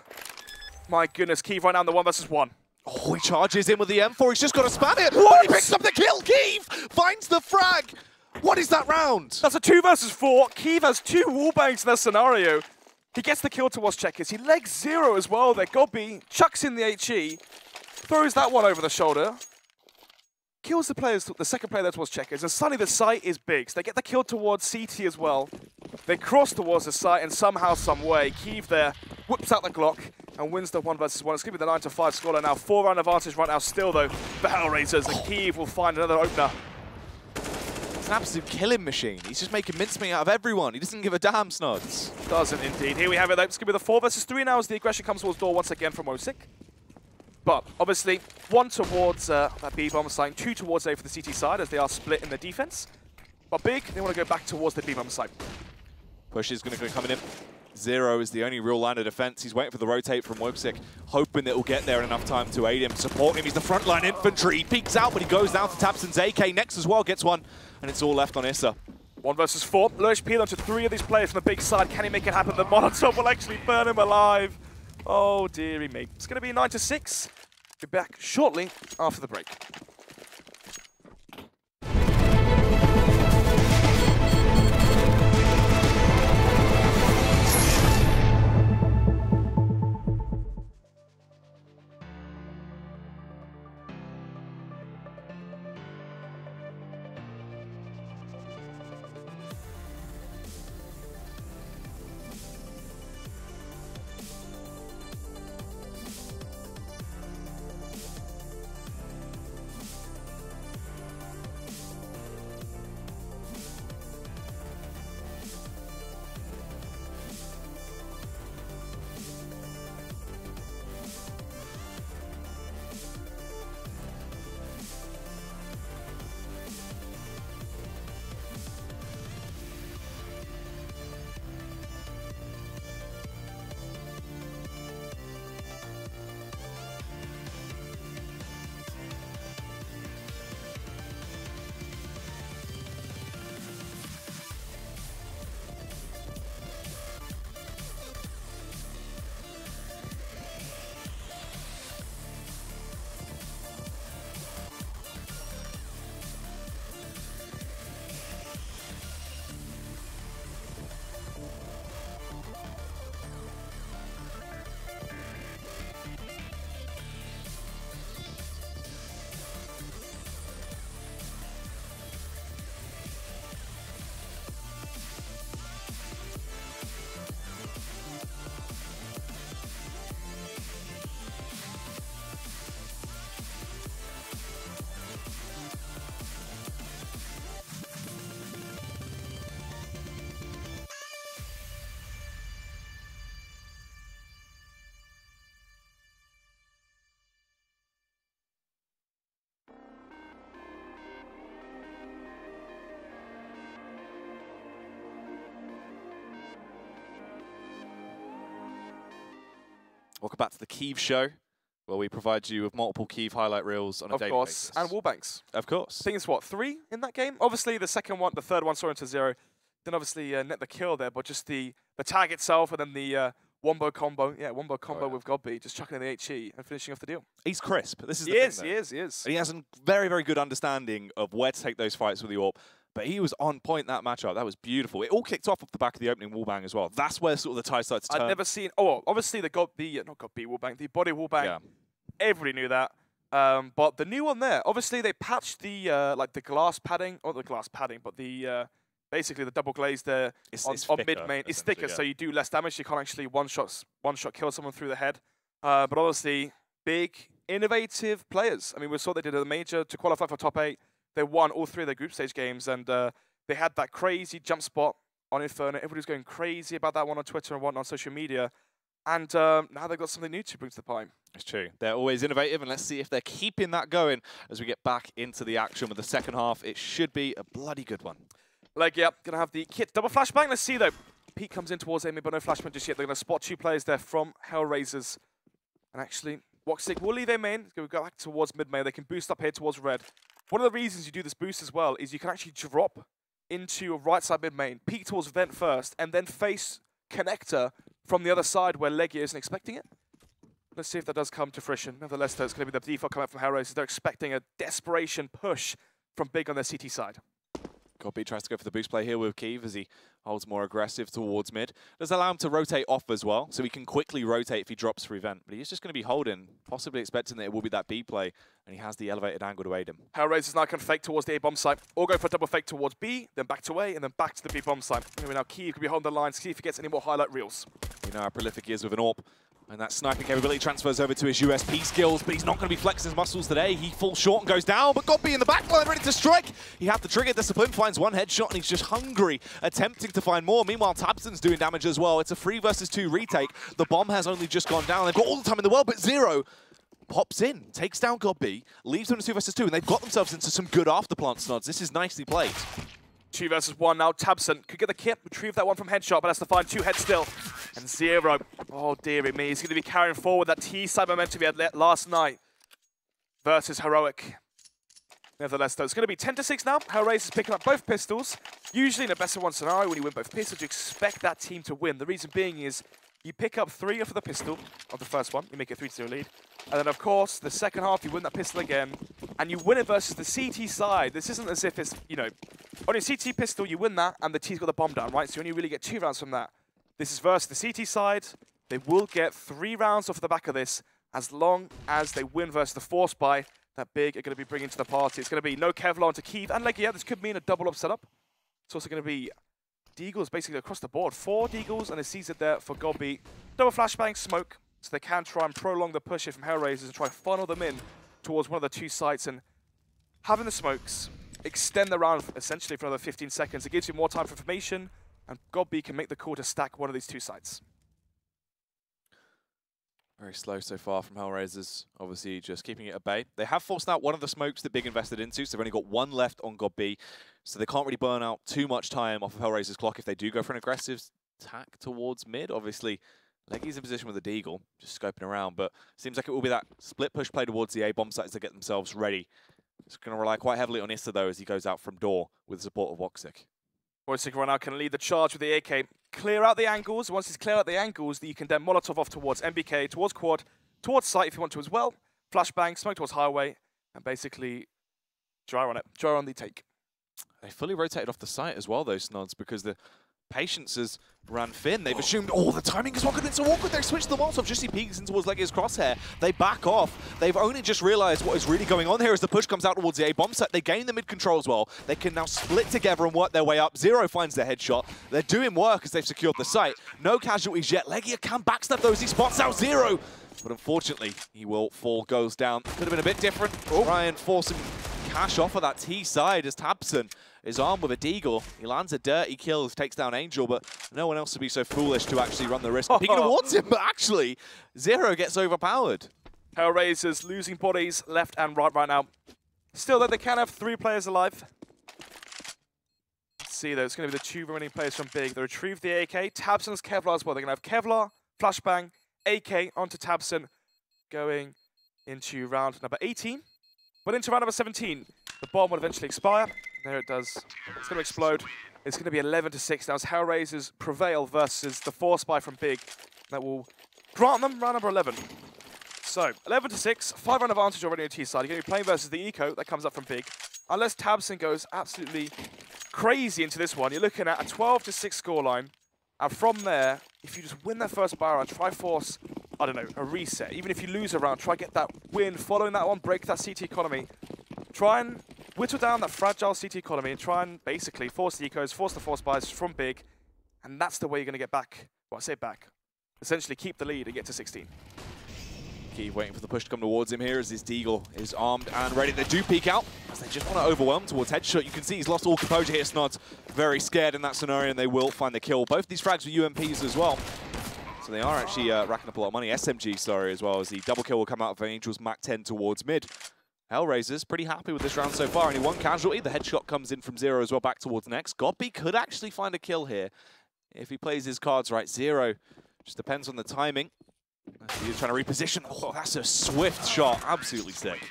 My goodness, Kiev right now in the 1 versus 1. Oh, he charges in with the M4. He's just got to spam it. What? He picks up the kill. Kiev finds the frag. What is that round? That's a 2 versus 4. Kiev has 2 wallbangs in that scenario. He gets the kill towards Checkers. He legs Zero as well there. Godby chucks in the HE, throws that one over the shoulder, kills the second player there towards Checkers, and suddenly the site is big. So they get the kill towards CT as well. They cross towards the site, and somehow, some way, Kiev there whips out the Glock and wins the 1 versus 1. It's going to be the 9-5 scoreline now. 4-round advantage right now still, though, for HellRaisers. And Kiev will find another opener. It's an absolute killing machine. He's just making mincemeat out of everyone. He doesn't give a damn, Snods. Doesn't indeed. Here we have it, though. It's going to be the 4 versus 3 now as the aggression comes towards door once again from Wojciech. But obviously, 1 towards that B-bomb site, 2 towards A for the CT side as they are split in the defense. But Big, they want to go back towards the B-bomb site. Push is going to be coming in. Zero is the only real line of defense. He's waiting for the rotate from Wojciech, hoping that he'll get there in enough time to aid him, support him. He's the frontline infantry. He peeks out, but he goes down to Tabson's AK. Next as well gets one, and it's all left on Issa. 1 versus 4. Low HP onto 3 of these players from the big side. Can he make it happen? The Molotov will actually burn him alive. Oh, dearie me. It's going to be 9-6. Be back shortly after the break. Welcome back to the Kiev show, where we provide you with multiple Kiev highlight reels on a daily basis. And wallbanks. Of course. I think it's what, 3 in that game? Obviously, the third one saw into 0. Then obviously net the kill there, but just the tag itself and then the wombo combo. Yeah, wombo combo with Godby, just chucking in the HE and finishing off the deal. He's crisp. This is the thing, He is. And he has a very, very good understanding of where to take those fights with the AWP. But he was on point that matchup. That was beautiful. It all kicked off the back of the opening wallbang as well. That's where sort of the tide starts to turn. I've never seen. Oh, obviously not Godby wallbang, the body wallbang. Yeah. Everybody knew that. But the new one there, obviously they patched the like the glass padding, or the glass padding, but the basically the double glaze there on mid main is thicker, so you do less damage. You can't actually one shot kill someone through the head. But honestly, big innovative players. I mean, we saw they did a major to qualify for top 8. They won all 3 of their group stage games, and they had that crazy jump spot on Inferno. Everybody's going crazy about that one on Twitter and whatnot on social media. And now they've got something new to bring to the party. It's true. They're always innovative, and let's see if they're keeping that going as we get back into the action with the second half. It should be a bloody good one. Yep, going to have the kit double flashbang. Let's see, though. Pete comes in towards Amy, but no flashbang just yet. They're going to spot 2 players there from HellRaisers. And actually, Woxic will leave A main. It's going to go back towards mid main. They can boost up here towards red. One of the reasons you do this boost as well is you can actually drop into a right side mid main, peek towards vent first, and then face connector from the other side where Legia isn't expecting it. Let's see if that does come to fruition. Nevertheless, though, it's going to be the default coming from HellRaisers. They're expecting a desperation push from Big on their CT side. Godby tries to go for the boost play here with Kiev as he holds more aggressive towards mid. Does allow him to rotate off as well, so he can quickly rotate if he drops through vent. But he's just going to be holding, possibly expecting that it will be that B play, and he has the elevated angle to aid him. HellRaisers now can fake towards the A bomb site, or go for a double fake towards B, then back to A, and then back to the B bomb site. Anyway, now Kiev can be holding the line, see if he gets any more highlight reels. You know how prolific he is with an AWP. And that sniping capability transfers over to his USP skills, but he's not going to be flexing his muscles today. He falls short and goes down, but Godby in the backline ready to strike. He had the trigger discipline, finds 1 headshot, and he's just hungry, attempting to find more. Meanwhile, Tabson's doing damage as well. It's a 3 versus 2 retake. The bomb has only just gone down. They've got all the time in the world, but Zero pops in, takes down Godby, leaves them to 2 versus 2, and they've got themselves into some good afterplant snods. This is nicely played. 2 versus 1 now. Tabson could get the kit, retrieve that one from headshot, but has to find 2 heads still. And Zero, oh dearie me, he's going to be carrying forward that T-side momentum he had last night versus Heroic. Nevertheless, though, it's going to be 10-6 now. HellRaisers picking up both pistols. Usually in a best of 1 scenario, when you win both pistols, you expect that team to win. The reason being is you pick up 3 off of the pistol of the first one, you make it 3-0 lead. And then, of course, the second half, you win that pistol again, and you win it versus the CT side. This isn't as if it's, you know, on your CT pistol, you win that, and the T's got the bomb down, right? So you only really get 2 rounds from that. This is versus the CT side. They will get 3 rounds off the back of this, as long as they win versus the Force Buy that Big are going to be bringing to the party. It's going to be no Kevlar to Kiev and Legia. This could mean a double-up setup. It's also going to be Deagles basically across the board. 4 Deagles and a Caesar there for Godby. Double flashbang, smoke, so they can try and prolong the push here from HellRaisers and try to funnel them in towards one of the 2 sites. And having the smokes extend the round essentially for another 15 seconds. It gives you more time for formation, and Godby can make the call to stack one of these 2 sites. Very slow so far from HellRaisers, obviously just keeping it at bay. They have forced out one of the smokes that Big invested into, so they've only got 1 left on Godby, so they can't really burn out too much time off of HellRaisers' clock if they do go for an aggressive tack towards mid. Obviously, Leggie's in position with a Deagle, just scoping around, but seems like it will be that split push play towards the A bomb sites to get themselves ready. It's going to rely quite heavily on Issa, though, as he goes out from door with the support of Woxic. Woxic right now can lead the charge with the AK. Clear out the angles. Once he's clear out the angles, you can then Molotov off towards MBK, towards quad, towards site if you want to as well. Flashbang, smoke towards highway, and basically dry on it. Dry on the take. They fully rotated off the site as well, those snods, because the patience has ran thin. They've assumed, oh, the timing is not good. It's so awkward. They switched the Molotov. Just he peeks in towards Legia's crosshair. They back off. They've only just realized what is really going on here as the push comes out towards the A bomb set. They gain the mid control as well. They can now split together and work their way up. Zero finds their headshot. They're doing work as they've secured the site. No casualties yet. Legia can backstab those. He spots out Zero. But unfortunately, he will fall, goes down. Could have been a bit different. Ryan forcing cash off of that T side as Tabson is armed with a Deagle. He lands a dirty kill, takes down Angel, but no one else would be so foolish to actually run the risk of peeking towards him. But actually, Zero gets overpowered. HellRaisers losing bodies left and right now. Still, though, they can have 3 players alive. Let's see, though, it's going to be the 2 remaining players from Big. They retrieve the AK. Tabson's Kevlar as well. They're going to have Kevlar, Flashbang, AK onto Tabson, going into round number 18. But into round number 17, the bomb will eventually expire. There it does. It's going to explode. It's going to be 11-6 now as HellRaisers prevail versus the Force Spy from Big. That will grant them round number 11. So, 11-6, 5-round advantage already on T side. You're going to be playing versus the Eco that comes up from Big. Unless Tabson goes absolutely crazy into this one, you're looking at a 12-6 scoreline. And from there, if you just win that first bar round, try force, I don't know, a reset. Even if you lose a round, try get that win, following that one, break that CT economy. Try and whittle down that fragile CT economy and try and basically force the Ecos, force the Force Spies from Big. And that's the way you're going to get back, well, I say back, essentially keep the lead and get to 16. Keeve waiting for the push to come towards him here as his Deagle is armed and ready. They do peek out as they just want to overwhelm towards Headshot. You can see he's lost all composure here. Snod's very scared in that scenario and they will find the kill. Both these frags were UMPs as well. So they are actually racking up a lot of money. SMG, sorry, as well as the double kill will come out of Angel's Mach 10 towards mid. HellRaisers pretty happy with this round so far. Only one casualty. The headshot comes in from Zero as well back towards next. Godby could actually find a kill here if he plays his cards right. Zero just depends on the timing. He's trying to reposition. Oh, that's a swift shot. Absolutely sick.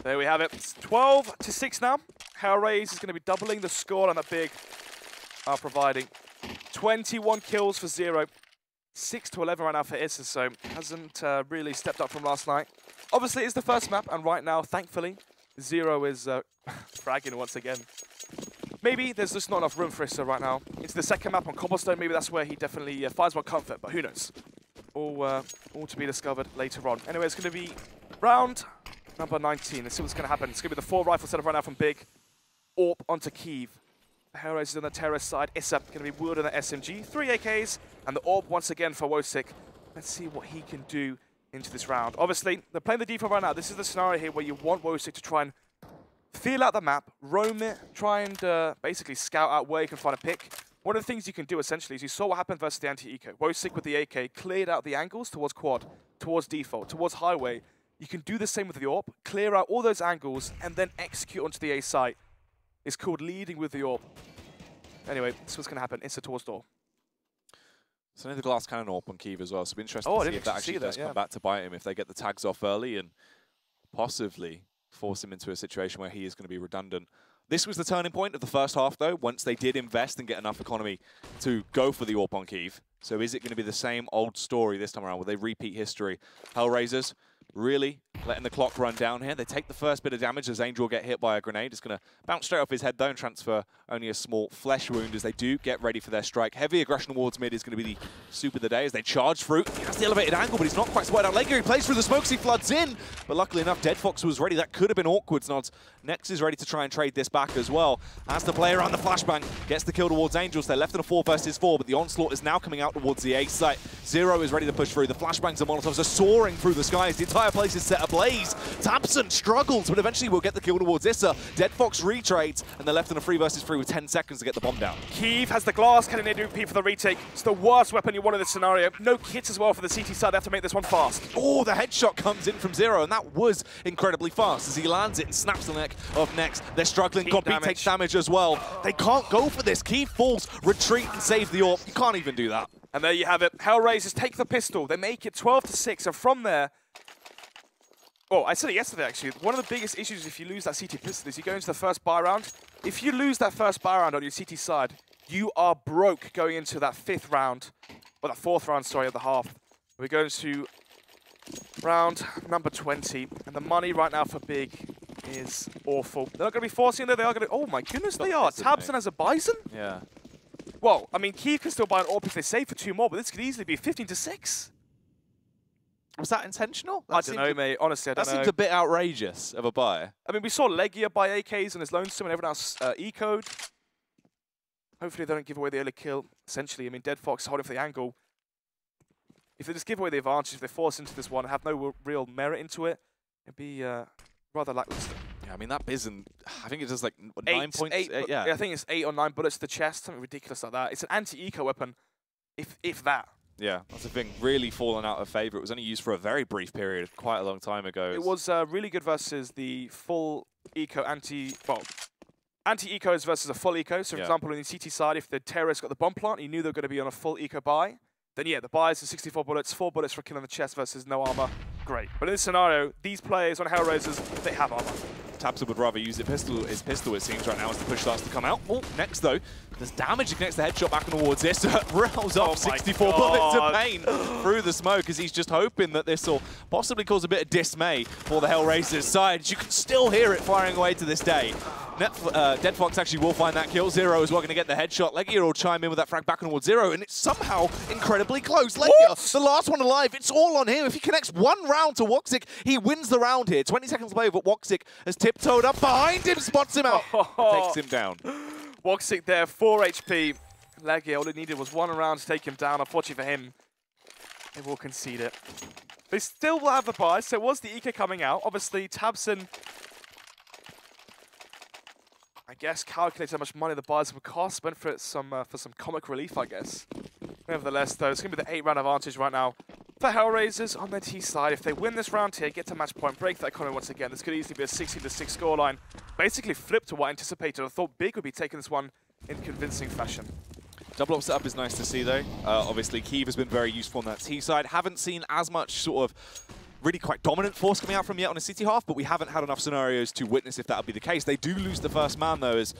There we have it. It's 12-6 now. HellRaisers is going to be doubling the score on that Big. Are providing 21 kills for Zero. 6-11 right now for Issa, so hasn't really stepped up from last night. Obviously, it's the first map, and right now, thankfully, Zero is fragging once again. Maybe there's just not enough room for Issa right now. It's the second map on Cobblestone. Maybe that's where he definitely finds more comfort, but who knows? All to be discovered later on. Anyway, it's going to be round number 19. Let's see what's going to happen. It's going to be the 4 rifle setup right now from Big. AWP onto Keeve. HellRaisers on the terrorist side. Issa going to be wielding the SMG. 3 AKs. And the AWP once again for Wosik. Let's see what he can do into this round. Obviously, they're playing the default right now. This is the scenario here where you want Wosik to try and feel out the map, roam it, try and basically scout out where you can find a pick. One of the things you can do, essentially, is you saw what happened versus the anti-eco. Wosik with the AK cleared out the angles towards quad, towards default, towards highway. You can do the same with the AWP, clear out all those angles, and then execute onto the A site. It's called leading with the AWP. Anyway, this is what's going to happen. Issa towards door. So the glass cannon AWP on Keeve as well. So it'll be interesting to see if that actually does come back to bite him, if they get the tags off early and possibly force him into a situation where he is going to be redundant. This was the turning point of the first half, though, once they did invest and get enough economy to go for the AWP on Keeve. So is it going to be the same old story this time around? Will they repeat history? HellRaisers really letting the clock run down here. They take the first bit of damage as Angel will get hit by a grenade. It's going to bounce straight off his head, though, and transfer only a small flesh wound as they do get ready for their strike. Heavy aggression towards mid is going to be the soup of the day as they charge through. He has the elevated angle, but he's not quite spotted out. Laker, he plays through the smokes, he floods in. But luckily enough, Dead Fox was ready. That could have been awkward. Nods. Next is ready to try and trade this back as well. As the player on the flashbang gets the kill towards Angels. They're left in a 4 versus 4, but the onslaught is now coming out towards the A site. Zero is ready to push through. The flashbangs and Molotovs are soaring through the skies. The entire place is set ablaze. Tabson struggles, but eventually will get the kill towards Issa. Dead Fox retrades, and they're left in a 3 versus 3 with 10 seconds to get the bomb down. Keeve has the glass cannon AWP for the retake. It's the worst weapon you want in this scenario. No kits as well for the CT side. They have to make this one fast. Oh, the headshot comes in from Zero, and that was incredibly fast as he lands it and snaps the neck of next. They're struggling. Godby takes damage as well. They can't go for this. Keeve falls, retreat, and save the AWP. You can't even do that. And there you have it. HellRaisers take the pistol. They make it 12-6, and from there, oh, I said it yesterday, actually. One of the biggest issues if you lose that CT pistol is you go into the first buy round. If you lose that first buy round on your CT side, you are broke going into that 5th round, or that 4th round, sorry, of the half. We're going to round number 20, and the money right now for Big is awful. They're not going to be forcing it, they are going to... Oh my goodness, they are. Tabson has a Bison? Yeah. Well, I mean, Keeve can still buy an AWP if they save for 2 more, but this could easily be 15-6. Was that intentional? I don't know, mate. Honestly, I don't know. That seems a bit outrageous of a buy. I mean, we saw Legia buy AKs on his lonesome and everyone else E-code. Hopefully they don't give away the early kill. Essentially, I mean, Dead Fox holding for the angle. If they just give away the advantage, if they force into this one and have no real merit into it, it'd be rather lackluster. Yeah, I mean, that Bison, I think it does like 9 points. Yeah, I think it's 8 or 9 bullets to the chest, something ridiculous like that. It's an anti-eco weapon, if that. Yeah, that's the thing. Really fallen out of favour. It was only used for a very brief period, quite a long time ago. It was really good versus the full eco anti-ecos versus a full eco. So, for example, on the CT side, if the terrorists got the bomb plant, you knew they were going to be on a full eco buy. then yeah, the buys are 64 bullets, 4 bullets for a kill in the chest versus no armor. Great. But in this scenario, these players on HellRaisers, they have armor. tabseN would rather use his pistol, it seems, right now as the push starts to come out. Oh, next though, there's damage. He connects the headshot back towards this. Rails up 64 bullets of pain through the smoke as he's just hoping that this will possibly cause a bit of dismay for the HellRaisers side. You can still hear it firing away to this day. deadFox actually will find that kill. Zero is well going to get the headshot. Legia will chime in with that frag back towards Zero, and it's somehow incredibly close. Legia, the last one alive, it's all on him. If he connects one round to Woxic, he wins the round here. 20 seconds to play, but Woxic has tiptoed up behind him, spots him out, takes him down. Woxic there, 4 HP. Legia, all it needed was one round to take him down. Unfortunately for him, they will concede it. They still will have the buy, so it was the EK coming out. Obviously, tabseN, I guess, calculates how much money the buys would cost, went for some comic relief, I guess. Nevertheless, though, it's going to be the 8-round advantage right now for HellRaisers on their T side. If they win this round here, get to match point, break that economy once again, this could easily be a 16-6 scoreline. Basically flipped to what I anticipated. I thought Big would be taking this one in convincing fashion. Double up setup is nice to see, though. Obviously, Kiev has been very useful on that T side. Haven't seen as much sort of really quite dominant force coming out from yet on a City half, but we haven't had enough scenarios to witness if that would be the case. They do lose the first man, though, as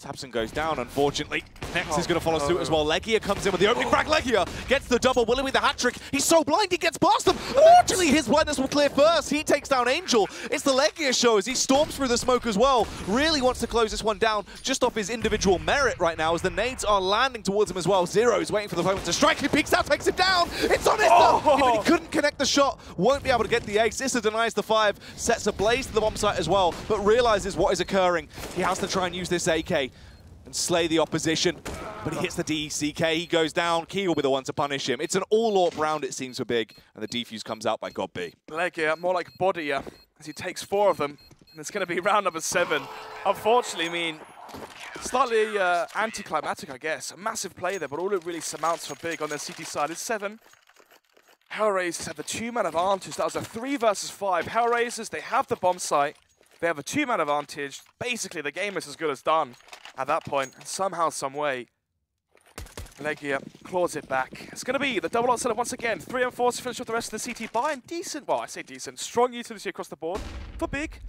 tabseN goes down, unfortunately. Next is going to follow suit as well. Legia comes in with the opening frag. Legia gets the double. Willie with the hat-trick. He's so blind, he gets past them. Unfortunately, his blindness will clear first. He takes down Angel. It's the Legia show as he storms through the smoke as well. Really wants to close this one down just off his individual merit right now as the nades are landing towards him as well. Zero is waiting for the moment to strike. He peeks out, takes him down. It's on Issa. He couldn't connect the shot. Won't be able to get the ace. Issa denies the 5, sets ablaze to the bomb site as well, but realizes what is occurring. He has to try and use this AK and slay the opposition, but he hits the DECK, he goes down. Key will be the one to punish him. It's an all-AWP round, it seems, for Big, and the defuse comes out by God B. Legia, more like body, as he takes 4 of them, and it's going to be round number 7. Unfortunately, I mean, slightly anticlimactic, I guess. A massive play there, but all it really amounts for Big on their CT side is 7. HellRaisers have the 2-man advantage. That was a 3 versus 5. HellRaisers, they have the bomb site. They have a 2-man advantage. Basically, the game is as good as done at that point. And somehow, some way, Legia claws it back. It's going to be the double up setup once again. 3 and 4 to finish off the rest of the CT buy. And decent, well, I say decent, strong utility across the board for Big.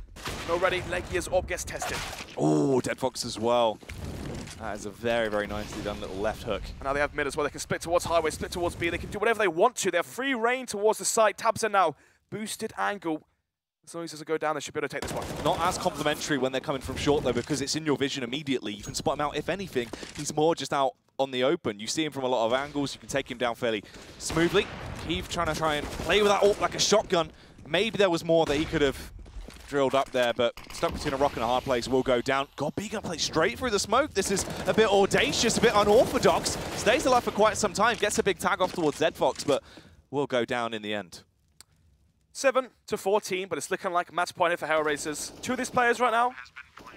And already, Legia's AWP gets tested. Oh, deadFox as well. That is a very, very nicely done little left hook. And now they have mid as well. They can split towards highway, split towards B. They can do whatever they want to. They have free reign towards the site. tabseN now. Boosted angle. As long as it doesn't go down, they should be able to take this one. Not as complimentary when they're coming from short, though, because it's in your vision immediately. You can spot him out. If anything, he's more just out on the open. You see him from a lot of angles. You can take him down fairly smoothly. Kiev trying to play with that AWP like a shotgun. Maybe there was more that he could have drilled up there, but stuck between a rock and a hard place will go down. God, B gonna play straight through the smoke. This is a bit audacious, a bit unorthodox. Stays alive for quite some time. Gets a big tag off towards deadFox, but will go down in the end. 7 to 14, but it's looking like a match point here for HellRaisers. 2 of these players right now,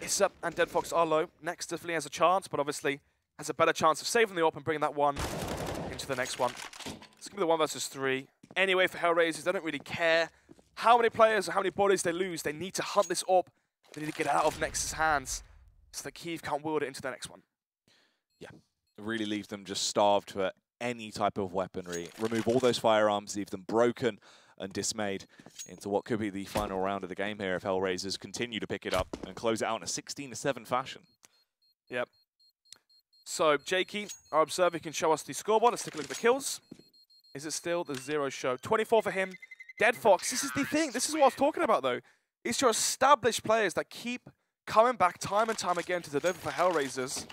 Issa and deadFox are low. Next definitely has a chance, but obviously has a better chance of saving the AWP and bringing that one into the next one. It's going to be the 1 versus 3. Anyway, for HellRaisers, they don't really care how many players or how many bodies they lose. They need to hunt this AWP. They need to get out of Nex's hands so that Kiev can't wield it into the next one. Yeah, it really leaves them just starved for any type of weaponry. Remove all those firearms, leave them broken and dismayed into what could be the final round of the game here if HellRaisers continue to pick it up and close it out in a 16-7 fashion. Yep. So, Jakey, our observer, can show us the scoreboard. Let's take a look at the kills. Is it still the 0 show? 24 for him. deadFox, this is the thing. This is what I was talking about, though. It's your established players that keep coming back time and time again to deliver for HellRaisers.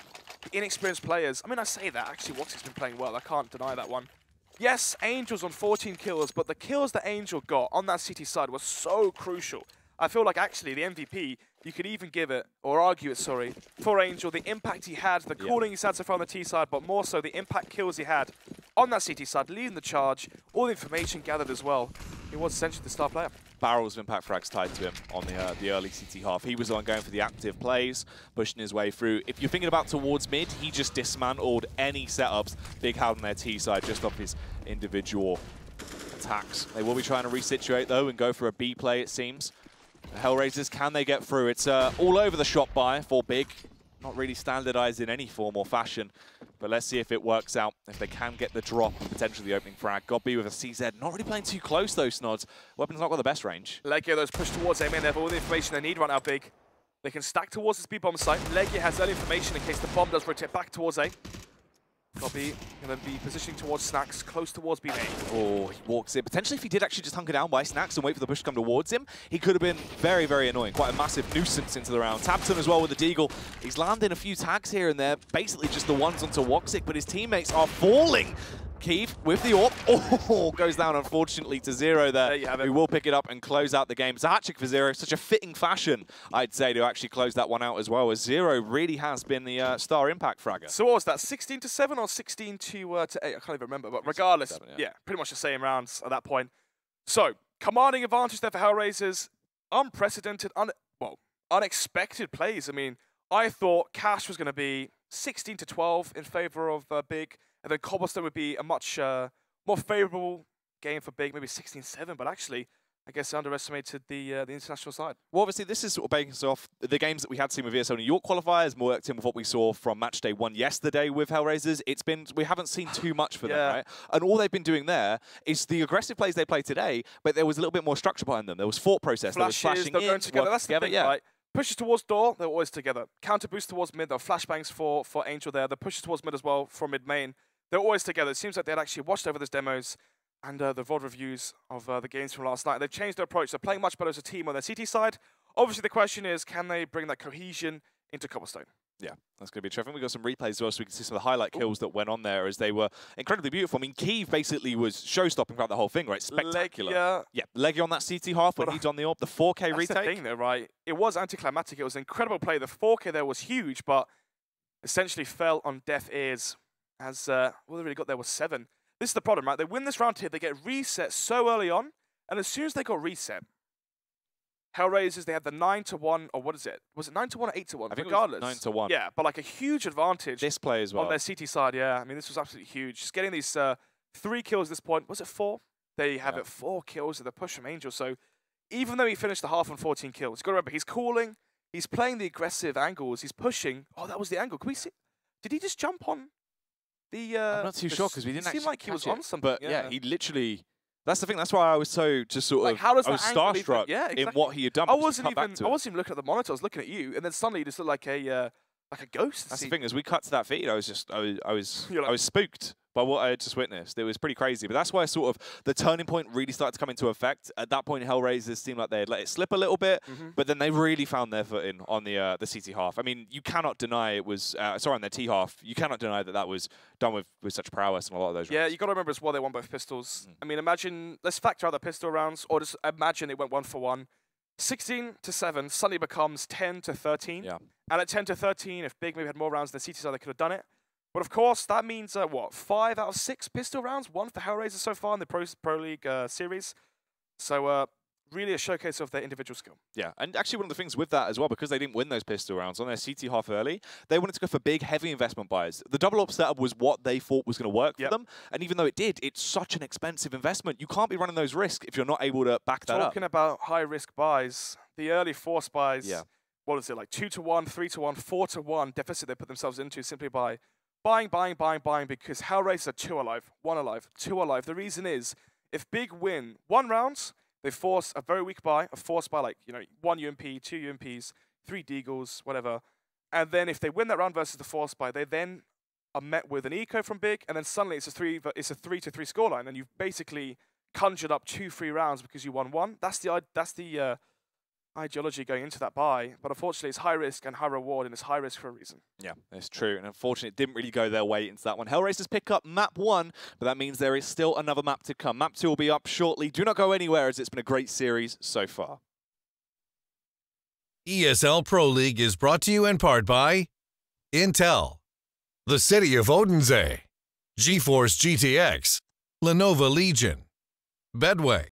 The inexperienced players. I mean, I say that. Actually, Woxic's been playing well. I can't deny that one. Yes, Angel's on 14 kills, but the kills that Angel got on that City side was so crucial. I feel like actually the MVP, you could even give it, or argue it, sorry, for Angel, the impact he had, the cooling he's had so far on the T side, but more so the impact kills he had on that City side, leading the charge, all the information gathered as well. He was essentially the star player. Barrels of impact frags tied to him on the early CT half. He was the one going for the active plays, pushing his way through. If you're thinking about towards mid, he just dismantled any setups Big had on their T side just off his individual attacks. They will be trying to resituate, though, and go for a B play, it seems. The HellRaisers, can they get through? It's all over the shot buy for Big. Not really standardized in any form or fashion, but but let's see if it works out, if they can get the drop and potentially the opening frag. Gobby with a CZ, not really playing too close though, Snods. Weapon's not got the best range. Legia, those push towards A main, they have all the information they need right now, Big. They can stack towards this B-bomb site. Legia has early information in case the bomb does rotate back towards A. Gobby going to be positioning towards Snacks, close towards B main. Oh, he walks in. Potentially, if he did actually just hunker down by Snacks and wait for the push to come towards him, he could have been very, very annoying. Quite a massive nuisance into the round. Tabton as well with the Deagle. He's landing a few tags here and there, basically just the ones onto Woxic, but his teammates are falling. Keeve with the AWP. Oh, goes down unfortunately to Zero there. There you have it. We will pick it up and close out the game. It's a hat-trick for Zero. Such a fitting fashion, I'd say, to actually close that one out as well, as Zero really has been the star impact fragger. So what was that, 16-7 or 16 to 8? I can't even remember, but regardless, 7, yeah, pretty much the same rounds at that point. So, commanding advantage there for HellRaisers. Unprecedented, unexpected plays. I mean, I thought Cash was going to be 16-12 in favor of Big, and then Cobblestone would be a much more favorable game for Big, maybe 16-7, but actually, I guess I underestimated the international side. Well, obviously, this is sort of based off the games that we had seen with ESL New York qualifiers, more worked in with what we saw from match day 1 yesterday with HellRaisers. We haven't seen too much for them, right? And all they've been doing there is the aggressive plays they played today, but there was a little bit more structure behind them. There was thought process. Flashes, there was flashing they're going together. That's the thing, right? Pushes towards door, they're always together. Counter boost towards mid, there are flashbangs for Angel there. The pushes towards mid as well from mid main. They're always together. It seems like they'd actually watched over those demos and the VOD reviews of the games from last night. They've changed their approach. They're playing much better as a team on their CT side. Obviously, the question is, can they bring that cohesion into Cobblestone? Yeah, that's going to be true. I think we got some replays as well, so we can see some of the highlight kills that went on there as they were incredibly beautiful. I mean, Keeve basically was show-stopping throughout the whole thing, right? Spectacular. Yeah, Legia on that CT half when he's on the AWP, the 4K retake. That's the thing though, right? It was anticlimactic. It was an incredible play. The 4K there was huge, but essentially fell on deaf ears as all they really got there was 7. This is the problem, right? They win this round here, they get reset so early on, and as soon as they got reset, HellRaisers, they had the 9-1, or what is it? Was it 9-1 or 8-1? I think regardless. It was 9-1. Yeah, but like a huge advantage. This play as well. On their CT side, yeah. I mean, this was absolutely huge. Just getting these 3 kills at this point. Was it 4? There you have it, 4 kills at the push from Angel. So even though he finished the half on 14 kills, you've got to remember, he's calling, he's playing the aggressive angles, he's pushing. Oh, that was the angle. Can we see? Did he just jump on the... I'm not too sure because we didn't actually seem like he was on something. But yeah, he literally... That's the thing. That's why I was so just sort of... How does I was starstruck in what he had done. I wasn't even looking at the monitor. I was looking at you, and then suddenly you just looked like a ghost. That's the thing. As we cut to that feed, I was spooked by what I had just witnessed. It was pretty crazy. But that's why sort of the turning point really started to come into effect. At that point, HellRaisers seemed like they had let it slip a little bit, but then they really found their footing on the CT half. I mean, you cannot deny it was on their T half. You cannot deny that was done with such prowess in a lot of those rounds. Yeah, you got to remember as well they won both pistols. I mean, imagine, let's factor out the pistol rounds, or just imagine it went 1-for-1. 16-7 suddenly becomes 10-13. Yeah. And at 10-13, if Big maybe had more rounds than CT side, they could have done it. But of course, that means, 5 out of 6 pistol rounds? 1 for HellRaisers so far in the Pro League series. So really a showcase of their individual skill. Yeah, and actually one of the things with that as well, because they didn't win those pistol rounds on their CT half early, they wanted to go for big, heavy investment buys. The double up setup was what they thought was going to work for them. And even though it did, it's such an expensive investment. You can't be running those risks if you're not able to back that up. Talking about high-risk buys, the early force buys, what is it, like 2-1, 3-1, 4-1 deficit they put themselves into simply by buying, because HellRaisers are 2 alive, 1 alive, 2 alive. The reason is, if Big win 1 round, they force a very weak buy, a force buy like, 1 UMP, 2 UMPs, 3 Deagles, whatever. And then if they win that round versus the force buy, they then are met with an eco from Big, and then suddenly it's a 3-3 scoreline, and you've basically conjured up 2 free rounds because you won 1. That's the ideology going into that buy, but unfortunately it's high risk and high reward, and it's high risk for a reason. Yeah, it's true, and unfortunately it didn't really go their way into that one. HellRaisers pick up map 1, but that means there is still another map to come. Map 2 will be up shortly. Do not go anywhere, as it's been a great series so far. ESL Pro League is brought to you in part by Intel, the City of Odense, GeForce GTX, Lenovo Legion, Bedway,